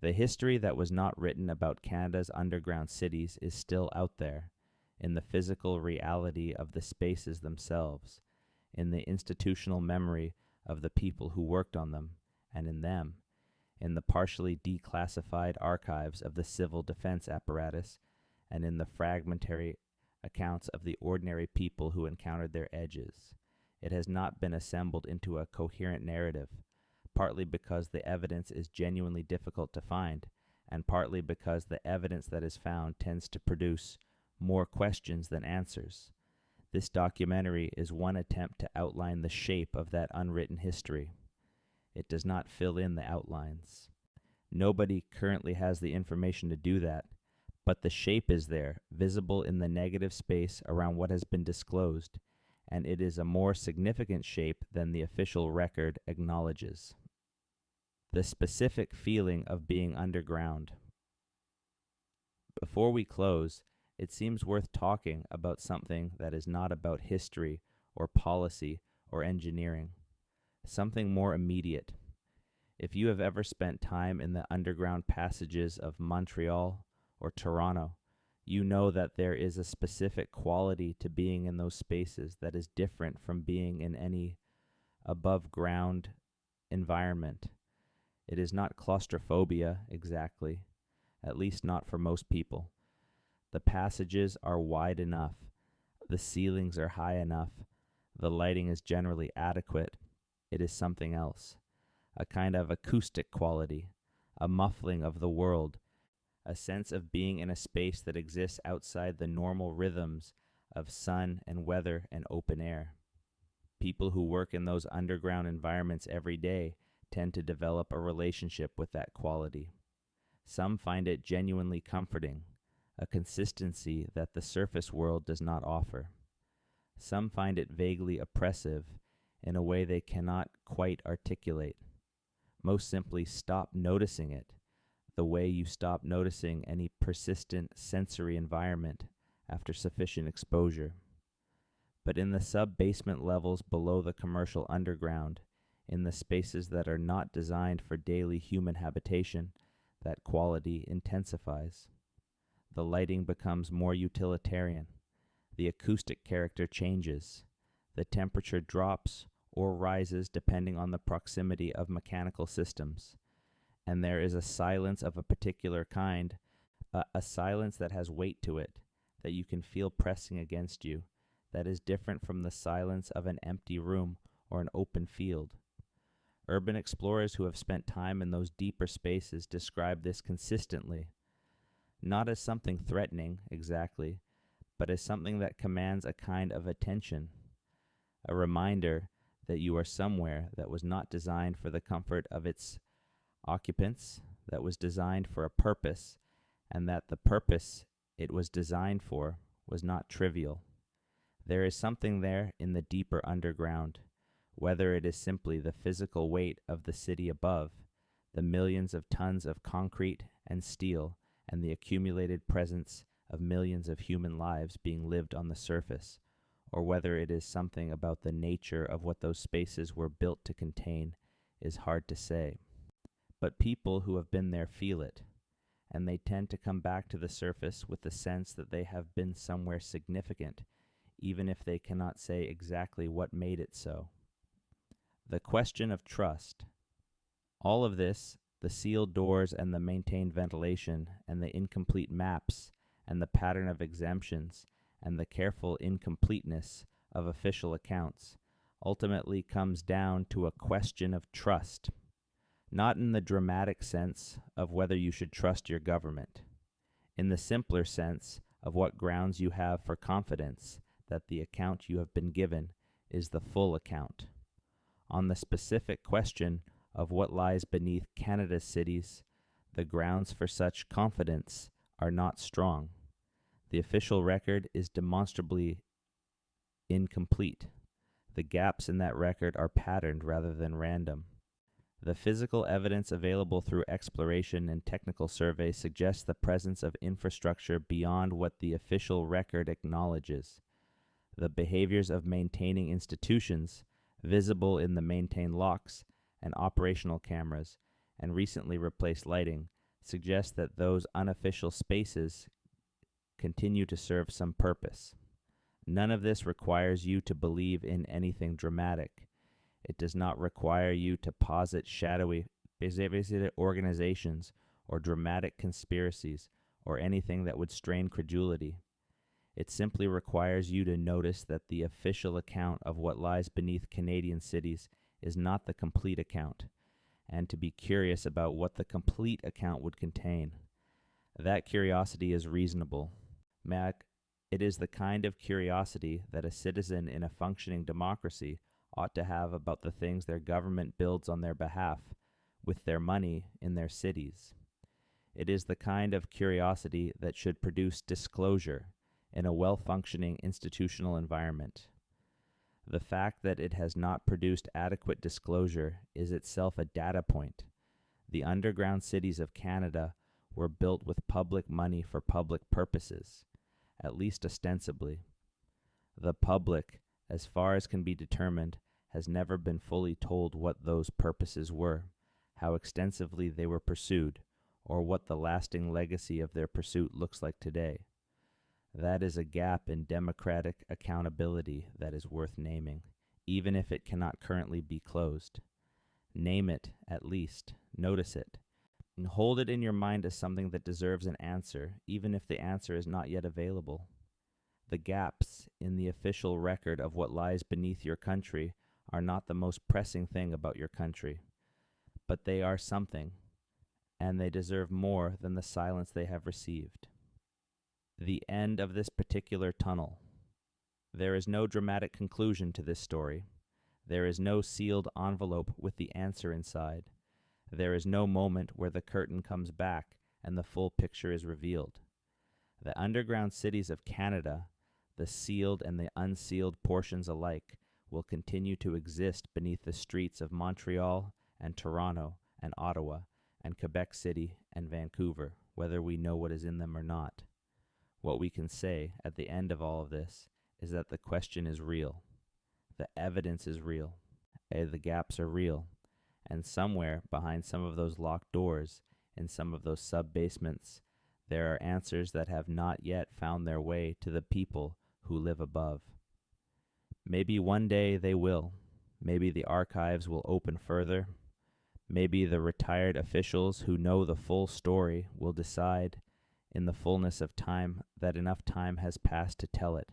The history that was not written about Canada's underground cities is still out there, in the physical reality of the spaces themselves, in the institutional memory of the people who worked on them, and in them, in the partially declassified archives of the civil defense apparatus, and in the fragmentary accounts of the ordinary people who encountered their edges. It has not been assembled into a coherent narrative, partly because the evidence is genuinely difficult to find, and partly because the evidence that is found tends to produce more questions than answers. This documentary is one attempt to outline the shape of that unwritten history. It does not fill in the outlines. Nobody currently has the information to do that, but the shape is there, visible in the negative space around what has been disclosed, and it is a more significant shape than the official record acknowledges. The specific feeling of being underground. Before we close, it seems worth talking about something that is not about history or policy or engineering, something more immediate. If you have ever spent time in the underground passages of Montreal or Toronto, you know that there is a specific quality to being in those spaces that is different from being in any above ground environment. It is not claustrophobia exactly, at least not for most people. The passages are wide enough, the ceilings are high enough, the lighting is generally adequate. It is something else, a kind of acoustic quality, a muffling of the world, a sense of being in a space that exists outside the normal rhythms of sun and weather and open air. People who work in those underground environments every day tend to develop a relationship with that quality. Some find it genuinely comforting, a consistency that the surface world does not offer. Some find it vaguely oppressive in a way they cannot quite articulate. Most simply stop noticing it, the way you stop noticing any persistent sensory environment after sufficient exposure. But in the sub-basement levels below the commercial underground, in the spaces that are not designed for daily human habitation, that quality intensifies. The lighting becomes more utilitarian. The acoustic character changes. The temperature drops or rises depending on the proximity of mechanical systems. And there is a silence of a particular kind, a silence that has weight to it, that you can feel pressing against you, that is different from the silence of an empty room or an open field. Urban explorers who have spent time in those deeper spaces describe this consistently, not as something threatening exactly, but as something that commands a kind of attention, a reminder that you are somewhere that was not designed for the comfort of its occupants, that was designed for a purpose, and that the purpose it was designed for was not trivial. There is something there in the deeper underground, whether it is simply the physical weight of the city above, the millions of tons of concrete and steel, and the accumulated presence of millions of human lives being lived on the surface, or whether it is something about the nature of what those spaces were built to contain, is hard to say. But people who have been there feel it, and they tend to come back to the surface with the sense that they have been somewhere significant, even if they cannot say exactly what made it so. The question of trust. All of this, the sealed doors and the maintained ventilation and the incomplete maps and the pattern of exemptions and the careful incompleteness of official accounts, ultimately comes down to a question of trust, not in the dramatic sense of whether you should trust your government, in the simpler sense of what grounds you have for confidence that the account you have been given is the full account. On the specific question of what lies beneath Canada's cities, the grounds for such confidence are not strong. The official record is demonstrably incomplete. The gaps in that record are patterned rather than random. The physical evidence available through exploration and technical survey suggests the presence of infrastructure beyond what the official record acknowledges. The behaviors of maintaining institutions, visible in the maintained locks and operational cameras and recently replaced lighting, suggest that those unofficial spaces continue to serve some purpose. None of this requires you to believe in anything dramatic. It does not require you to posit shadowy organizations or dramatic conspiracies or anything that would strain credulity. It simply requires you to notice that the official account of what lies beneath Canadian cities is not the complete account, and to be curious about what the complete account would contain. That curiosity is reasonable. It is the kind of curiosity that a citizen in a functioning democracy ought to have about the things their government builds on their behalf, with their money in their cities. It is the kind of curiosity that should produce disclosure in a well-functioning institutional environment. The fact that it has not produced adequate disclosure is itself a data point. The underground cities of Canada were built with public money for public purposes, at least ostensibly. The public, as far as can be determined, has never been fully told what those purposes were, how extensively they were pursued, or what the lasting legacy of their pursuit looks like today. That is a gap in democratic accountability that is worth naming, even if it cannot currently be closed. Name it, at least. Notice it. And hold it in your mind as something that deserves an answer, even if the answer is not yet available. The gaps in the official record of what lies beneath your country are not the most pressing thing about your country, but they are something, and they deserve more than the silence they have received. The end of this particular tunnel. There is no dramatic conclusion to this story. There is no sealed envelope with the answer inside. There is no moment where the curtain comes back and the full picture is revealed. The underground cities of Canada, the sealed and the unsealed portions alike, will continue to exist beneath the streets of Montreal and Toronto and Ottawa and Quebec City and Vancouver, whether we know what is in them or not. What we can say at the end of all of this is that the question is real. The evidence is real. The gaps are real. And somewhere behind some of those locked doors, in some of those sub-basements, there are answers that have not yet found their way to the people who live above. Maybe one day they will. Maybe the archives will open further. Maybe the retired officials who know the full story will decide in the fullness of time that enough time has passed to tell it.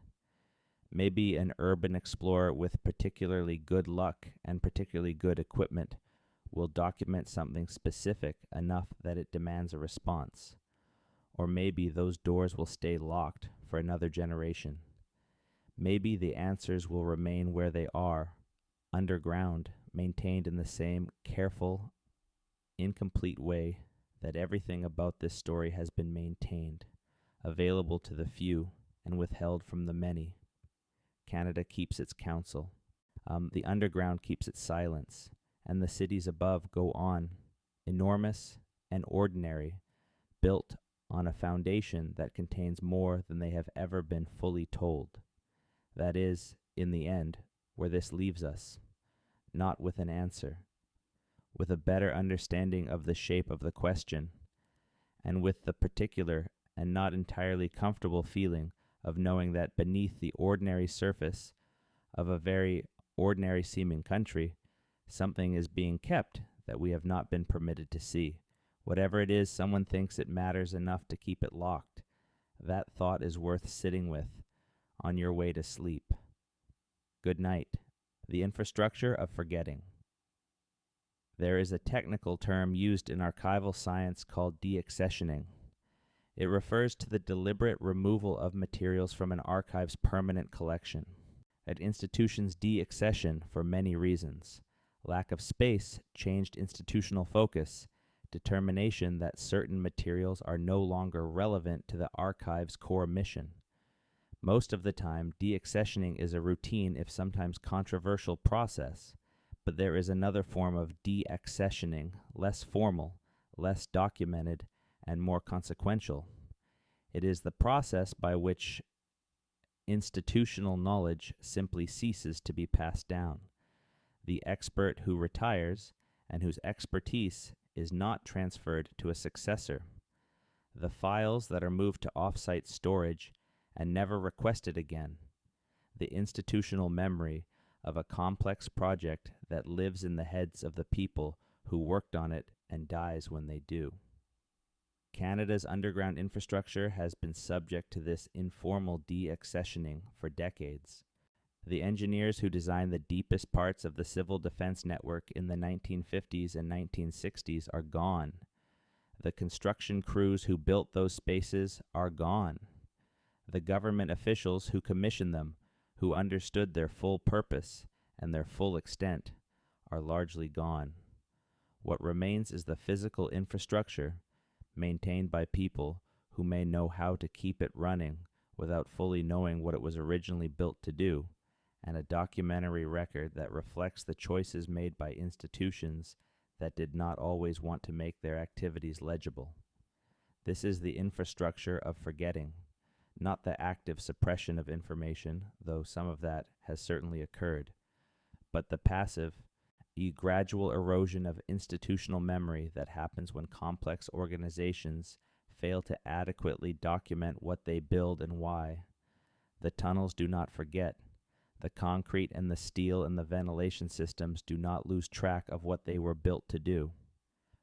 Maybe an urban explorer with particularly good luck and particularly good equipment will document something specific enough that it demands a response. Or maybe those doors will stay locked for another generation. Maybe the answers will remain where they are, underground, maintained in the same careful, incomplete way that everything about this story has been maintained, available to the few and withheld from the many. Canada keeps its counsel. The underground keeps its silence, and the cities above go on, enormous and ordinary, built on a foundation that contains more than they have ever been fully told. That is, in the end, where this leaves us, not with an answer, with a better understanding of the shape of the question, and with the particular and not entirely comfortable feeling of knowing that beneath the ordinary surface of a very ordinary seeming country, something is being kept that we have not been permitted to see. Whatever it is, someone thinks it matters enough to keep it locked. That thought is worth sitting with on your way to sleep. Good night. The infrastructure of forgetting. There is a technical term used in archival science called deaccessioning. It refers to the deliberate removal of materials from an archive's permanent collection. An institution's deaccession for many reasons: lack of space, changed institutional focus, determination that certain materials are no longer relevant to the archive's core mission, Most of the time, deaccessioning is a routine, if sometimes controversial, process, but there is another form of deaccessioning, less formal, less documented, and more consequential. It is the process by which institutional knowledge simply ceases to be passed down. The expert who retires and whose expertise is not transferred to a successor. The files that are moved to off-site storage and never requested again. The institutional memory of a complex project that lives in the heads of the people who worked on it and dies when they do. Canada's underground infrastructure has been subject to this informal deaccessioning for decades. The engineers who designed the deepest parts of the civil defense network in the 1950s and 1960s are gone. The construction crews who built those spaces are gone. The government officials who commissioned them, who understood their full purpose and their full extent, are largely gone. What remains is the physical infrastructure maintained by people who may know how to keep it running without fully knowing what it was originally built to do, and a documentary record that reflects the choices made by institutions that did not always want to make their activities legible. This is the infrastructure of forgetting, not the active suppression of information, though some of that has certainly occurred, but the passive, gradual erosion of institutional memory that happens when complex organizations fail to adequately document what they build and why. The tunnels do not forget. The concrete and the steel and the ventilation systems do not lose track of what they were built to do.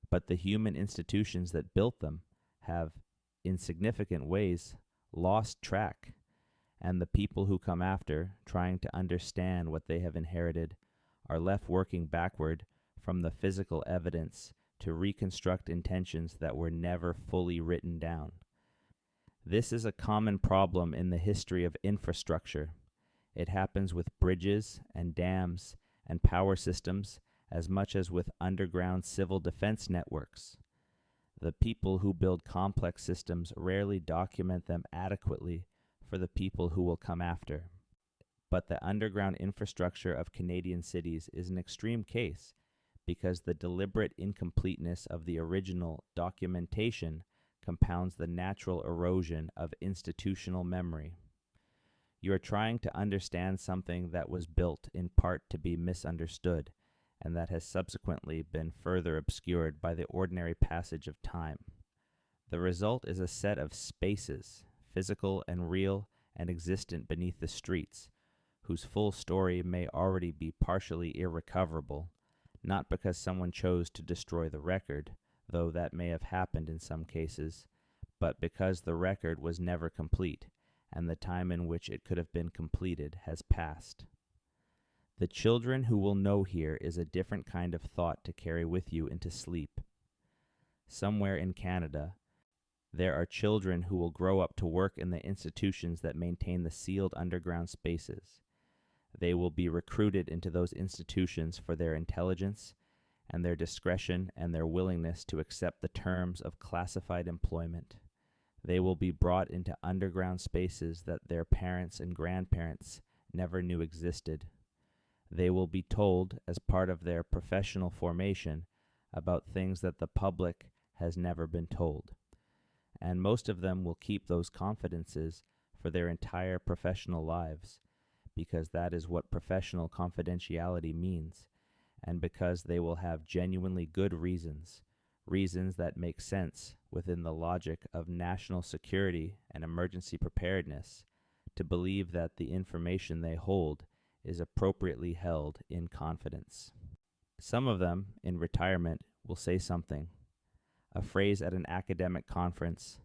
But the human institutions that built them have, in significant ways, lost track, and the people who come after, trying to understand what they have inherited, are left working backward from the physical evidence to reconstruct intentions that were never fully written down. This is a common problem in the history of infrastructure. It happens with bridges and dams and power systems as much as with underground civil defense networks. The people who build complex systems rarely document them adequately for the people who will come after. But the underground infrastructure of Canadian cities is an extreme case because the deliberate incompleteness of the original documentation compounds the natural erosion of institutional memory. You are trying to understand something that was built in part to be misunderstood, and that has subsequently been further obscured by the ordinary passage of time. The result is a set of spaces, physical and real and existent beneath the streets, whose full story may already be partially irrecoverable, not because someone chose to destroy the record, though that may have happened in some cases, but because the record was never complete, and the time in which it could have been completed has passed. The children who will know here is a different kind of thought to carry with you into sleep. Somewhere in Canada, there are children who will grow up to work in the institutions that maintain the sealed underground spaces. They will be recruited into those institutions for their intelligence and their discretion and their willingness to accept the terms of classified employment. They will be brought into underground spaces that their parents and grandparents never knew existed. They will be told, as part of their professional formation, about things that the public has never been told. And most of them will keep those confidences for their entire professional lives, because that is what professional confidentiality means, and because they will have genuinely good reasons that make sense within the logic of national security and emergency preparedness, to believe that the information they hold is appropriately held in confidence. Some of them, in retirement, will say something, a phrase at an academic conference,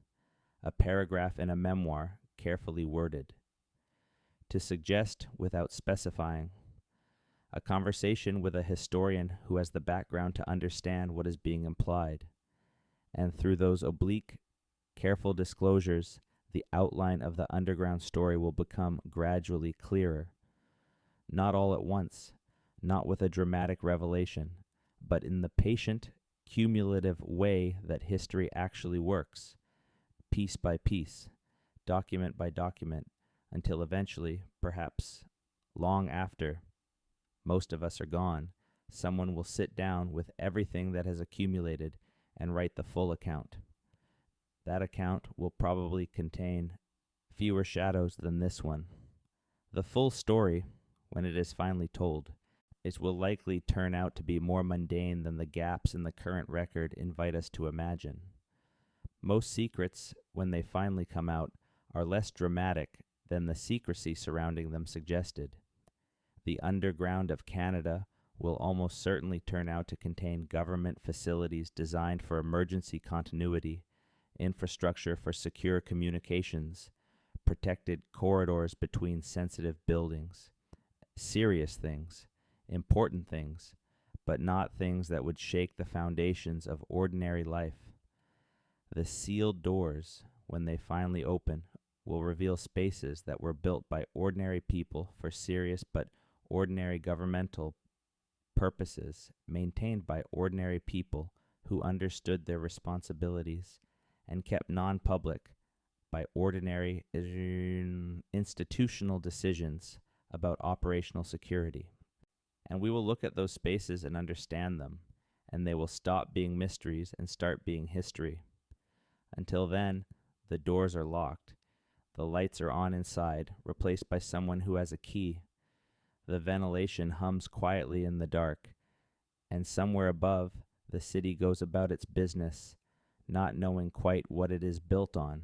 a paragraph in a memoir carefully worded, to suggest without specifying, a conversation with a historian who has the background to understand what is being implied, and through those oblique, careful disclosures, the outline of the underground story will become gradually clearer, not all at once, not with a dramatic revelation, but in the patient, cumulative way that history actually works, piece by piece, document by document, until eventually, perhaps long after most of us are gone, someone will sit down with everything that has accumulated and write the full account. That account will probably contain fewer shadows than this one. The full story, when it is finally told, it will likely turn out to be more mundane than the gaps in the current record invite us to imagine. Most secrets, when they finally come out, are less dramatic than the secrecy surrounding them suggested. The underground of Canada will almost certainly turn out to contain government facilities designed for emergency continuity, infrastructure for secure communications, protected corridors between sensitive buildings. Serious things, important things, but not things that would shake the foundations of ordinary life. The sealed doors, when they finally open, will reveal spaces that were built by ordinary people for serious but ordinary governmental purposes, maintained by ordinary people who understood their responsibilities and kept non-public by ordinary institutional decisions about operational security. And we will look at those spaces and understand them, and they will stop being mysteries and start being history. Until then, the doors are locked. The lights are on inside, replaced by someone who has a key. The ventilation hums quietly in the dark, and somewhere above, the city goes about its business, not knowing quite what it is built on.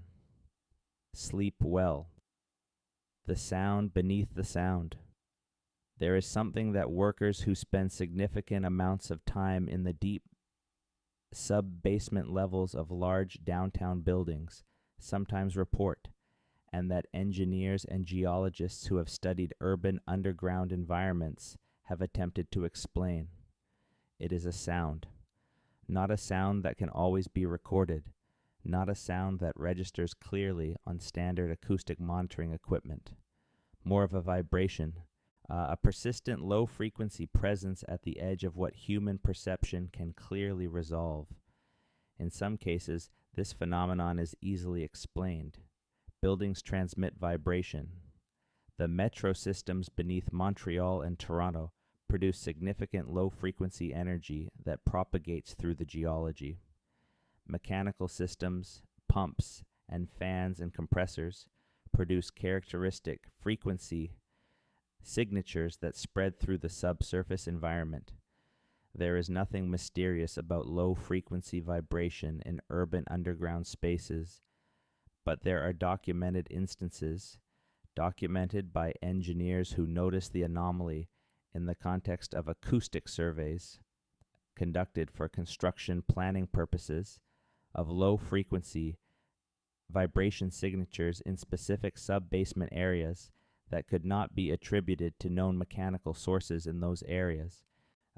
Sleep well. The sound beneath the sound. There is something that workers who spend significant amounts of time in the deep sub-basement levels of large downtown buildings sometimes report, and that engineers and geologists who have studied urban underground environments have attempted to explain. It is a sound. Not a sound that can always be recorded, not a sound that registers clearly on standard acoustic monitoring equipment. More of a vibration, a persistent low-frequency presence at the edge of what human perception can clearly resolve. In some cases, this phenomenon is easily explained. Buildings transmit vibration. The metro systems beneath Montreal and Toronto produce significant low-frequency energy that propagates through the geology. Mechanical systems, pumps, and fans and compressors produce characteristic frequency signatures that spread through the subsurface environment. There is nothing mysterious about low-frequency vibration in urban underground spaces, but there are documented instances, documented by engineers who noticed the anomaly in the context of acoustic surveys conducted for construction planning purposes of low-frequency vibration signatures in specific sub-basement areas that could not be attributed to known mechanical sources in those areas,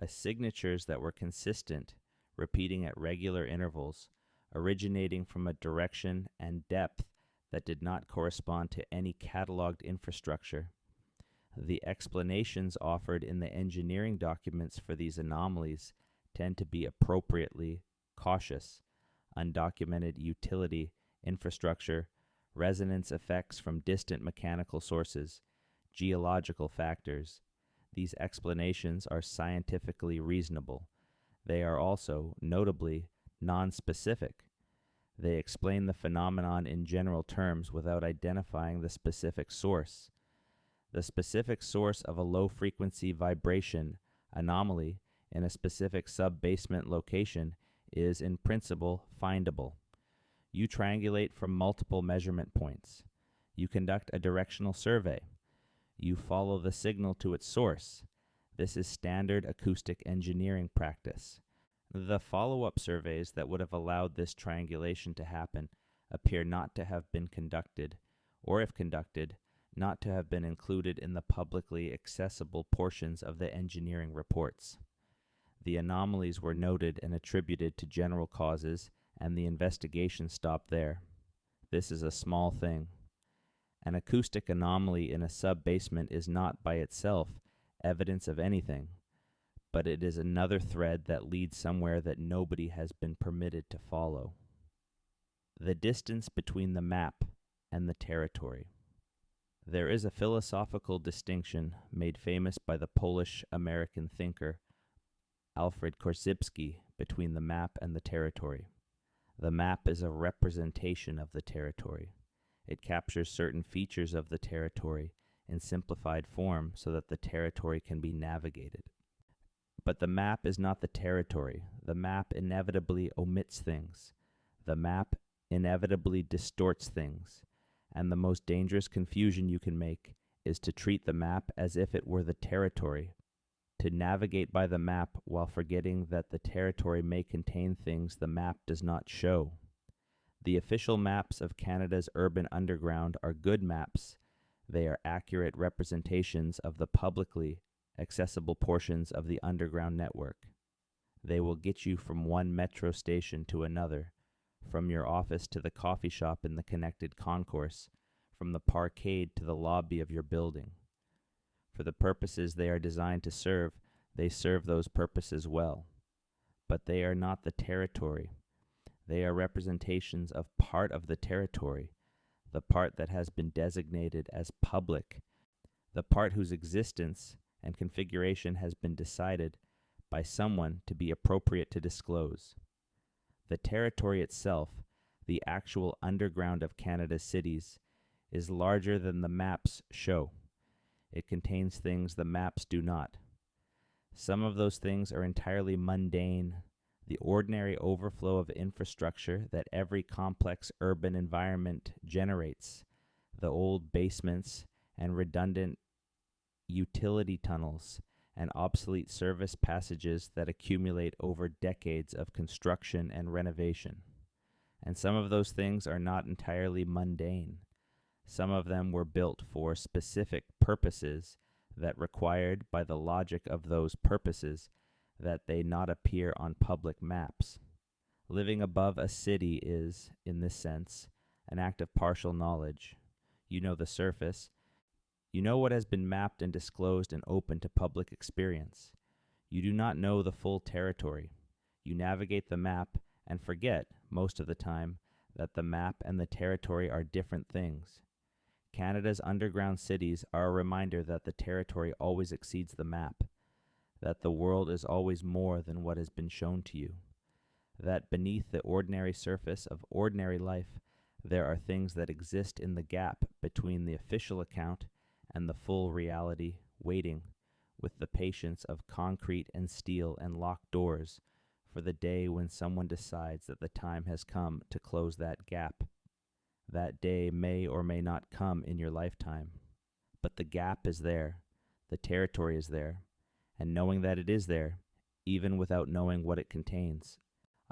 signatures that were consistent, repeating at regular intervals, originating from a direction and depth that did not correspond to any cataloged infrastructure. The explanations offered in the engineering documents for these anomalies tend to be appropriately cautious. Undocumented utility, infrastructure, resonance effects from distant mechanical sources, geological factors. These explanations are scientifically reasonable. They are also, notably, non-specific. They explain the phenomenon in general terms without identifying the specific source. The specific source of a low-frequency vibration anomaly in a specific sub-basement location is, in principle, findable. You triangulate from multiple measurement points. You conduct a directional survey. You follow the signal to its source. This is standard acoustic engineering practice. The follow-up surveys that would have allowed this triangulation to happen appear not to have been conducted, or if conducted, not to have been included in the publicly accessible portions of the engineering reports. The anomalies were noted and attributed to general causes, and the investigation stopped there. This is a small thing. An acoustic anomaly in a sub-basement is not by itself evidence of anything, but it is another thread that leads somewhere that nobody has been permitted to follow. The distance between the map and the territory. There is a philosophical distinction made famous by the Polish-American thinker Alfred Korzybski between the map and the territory. The map is a representation of the territory. It captures certain features of the territory in simplified form so that the territory can be navigated. But the map is not the territory. The map inevitably omits things. The map inevitably distorts things. And the most dangerous confusion you can make is to treat the map as if it were the territory, to navigate by the map while forgetting that the territory may contain things the map does not show. The official maps of Canada's urban underground are good maps. They are accurate representations of the publicly accessible portions of the underground network. They will get you from one metro station to another, from your office to the coffee shop in the connected concourse, from the parkade to the lobby of your building. For the purposes they are designed to serve, they serve those purposes well. But they are not the territory. They are representations of part of the territory, the part that has been designated as public, the part whose existence and configuration has been decided by someone to be appropriate to disclose. The territory itself, the actual underground of Canada's cities, is larger than the maps show. It contains things the maps do not. Some of those things are entirely mundane, the ordinary overflow of infrastructure that every complex urban environment generates, the old basements and redundant utility tunnels and obsolete service passages that accumulate over decades of construction and renovation. And some of those things are not entirely mundane. Some of them were built for specific purposes that required, by the logic of those purposes, that they not appear on public maps. Living above a city is, in this sense, an act of partial knowledge. You know the surface. You know what has been mapped and disclosed and open to public experience. You do not know the full territory. You navigate the map and forget, most of the time, that the map and the territory are different things. Canada's underground cities are a reminder that the territory always exceeds the map, that the world is always more than what has been shown to you, that beneath the ordinary surface of ordinary life, there are things that exist in the gap between the official account and the full reality, waiting, with the patience of concrete and steel and locked doors, for the day when someone decides that the time has come to close that gap. That day may or may not come in your lifetime, but the gap is there, the territory is there, and knowing that it is there, even without knowing what it contains,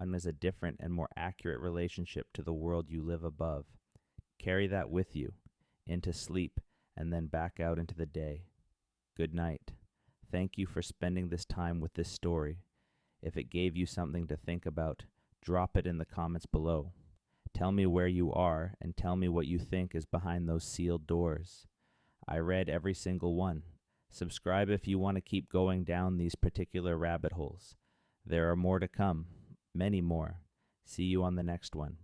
is a different and more accurate relationship to the world you live above. Carry that with you, into sleep, and then back out into the day. Good night. Thank you for spending this time with this story. If it gave you something to think about, drop it in the comments below. Tell me where you are and tell me what you think is behind those sealed doors. I read every single one. Subscribe if you want to keep going down these particular rabbit holes. There are more to come, many more. See you on the next one.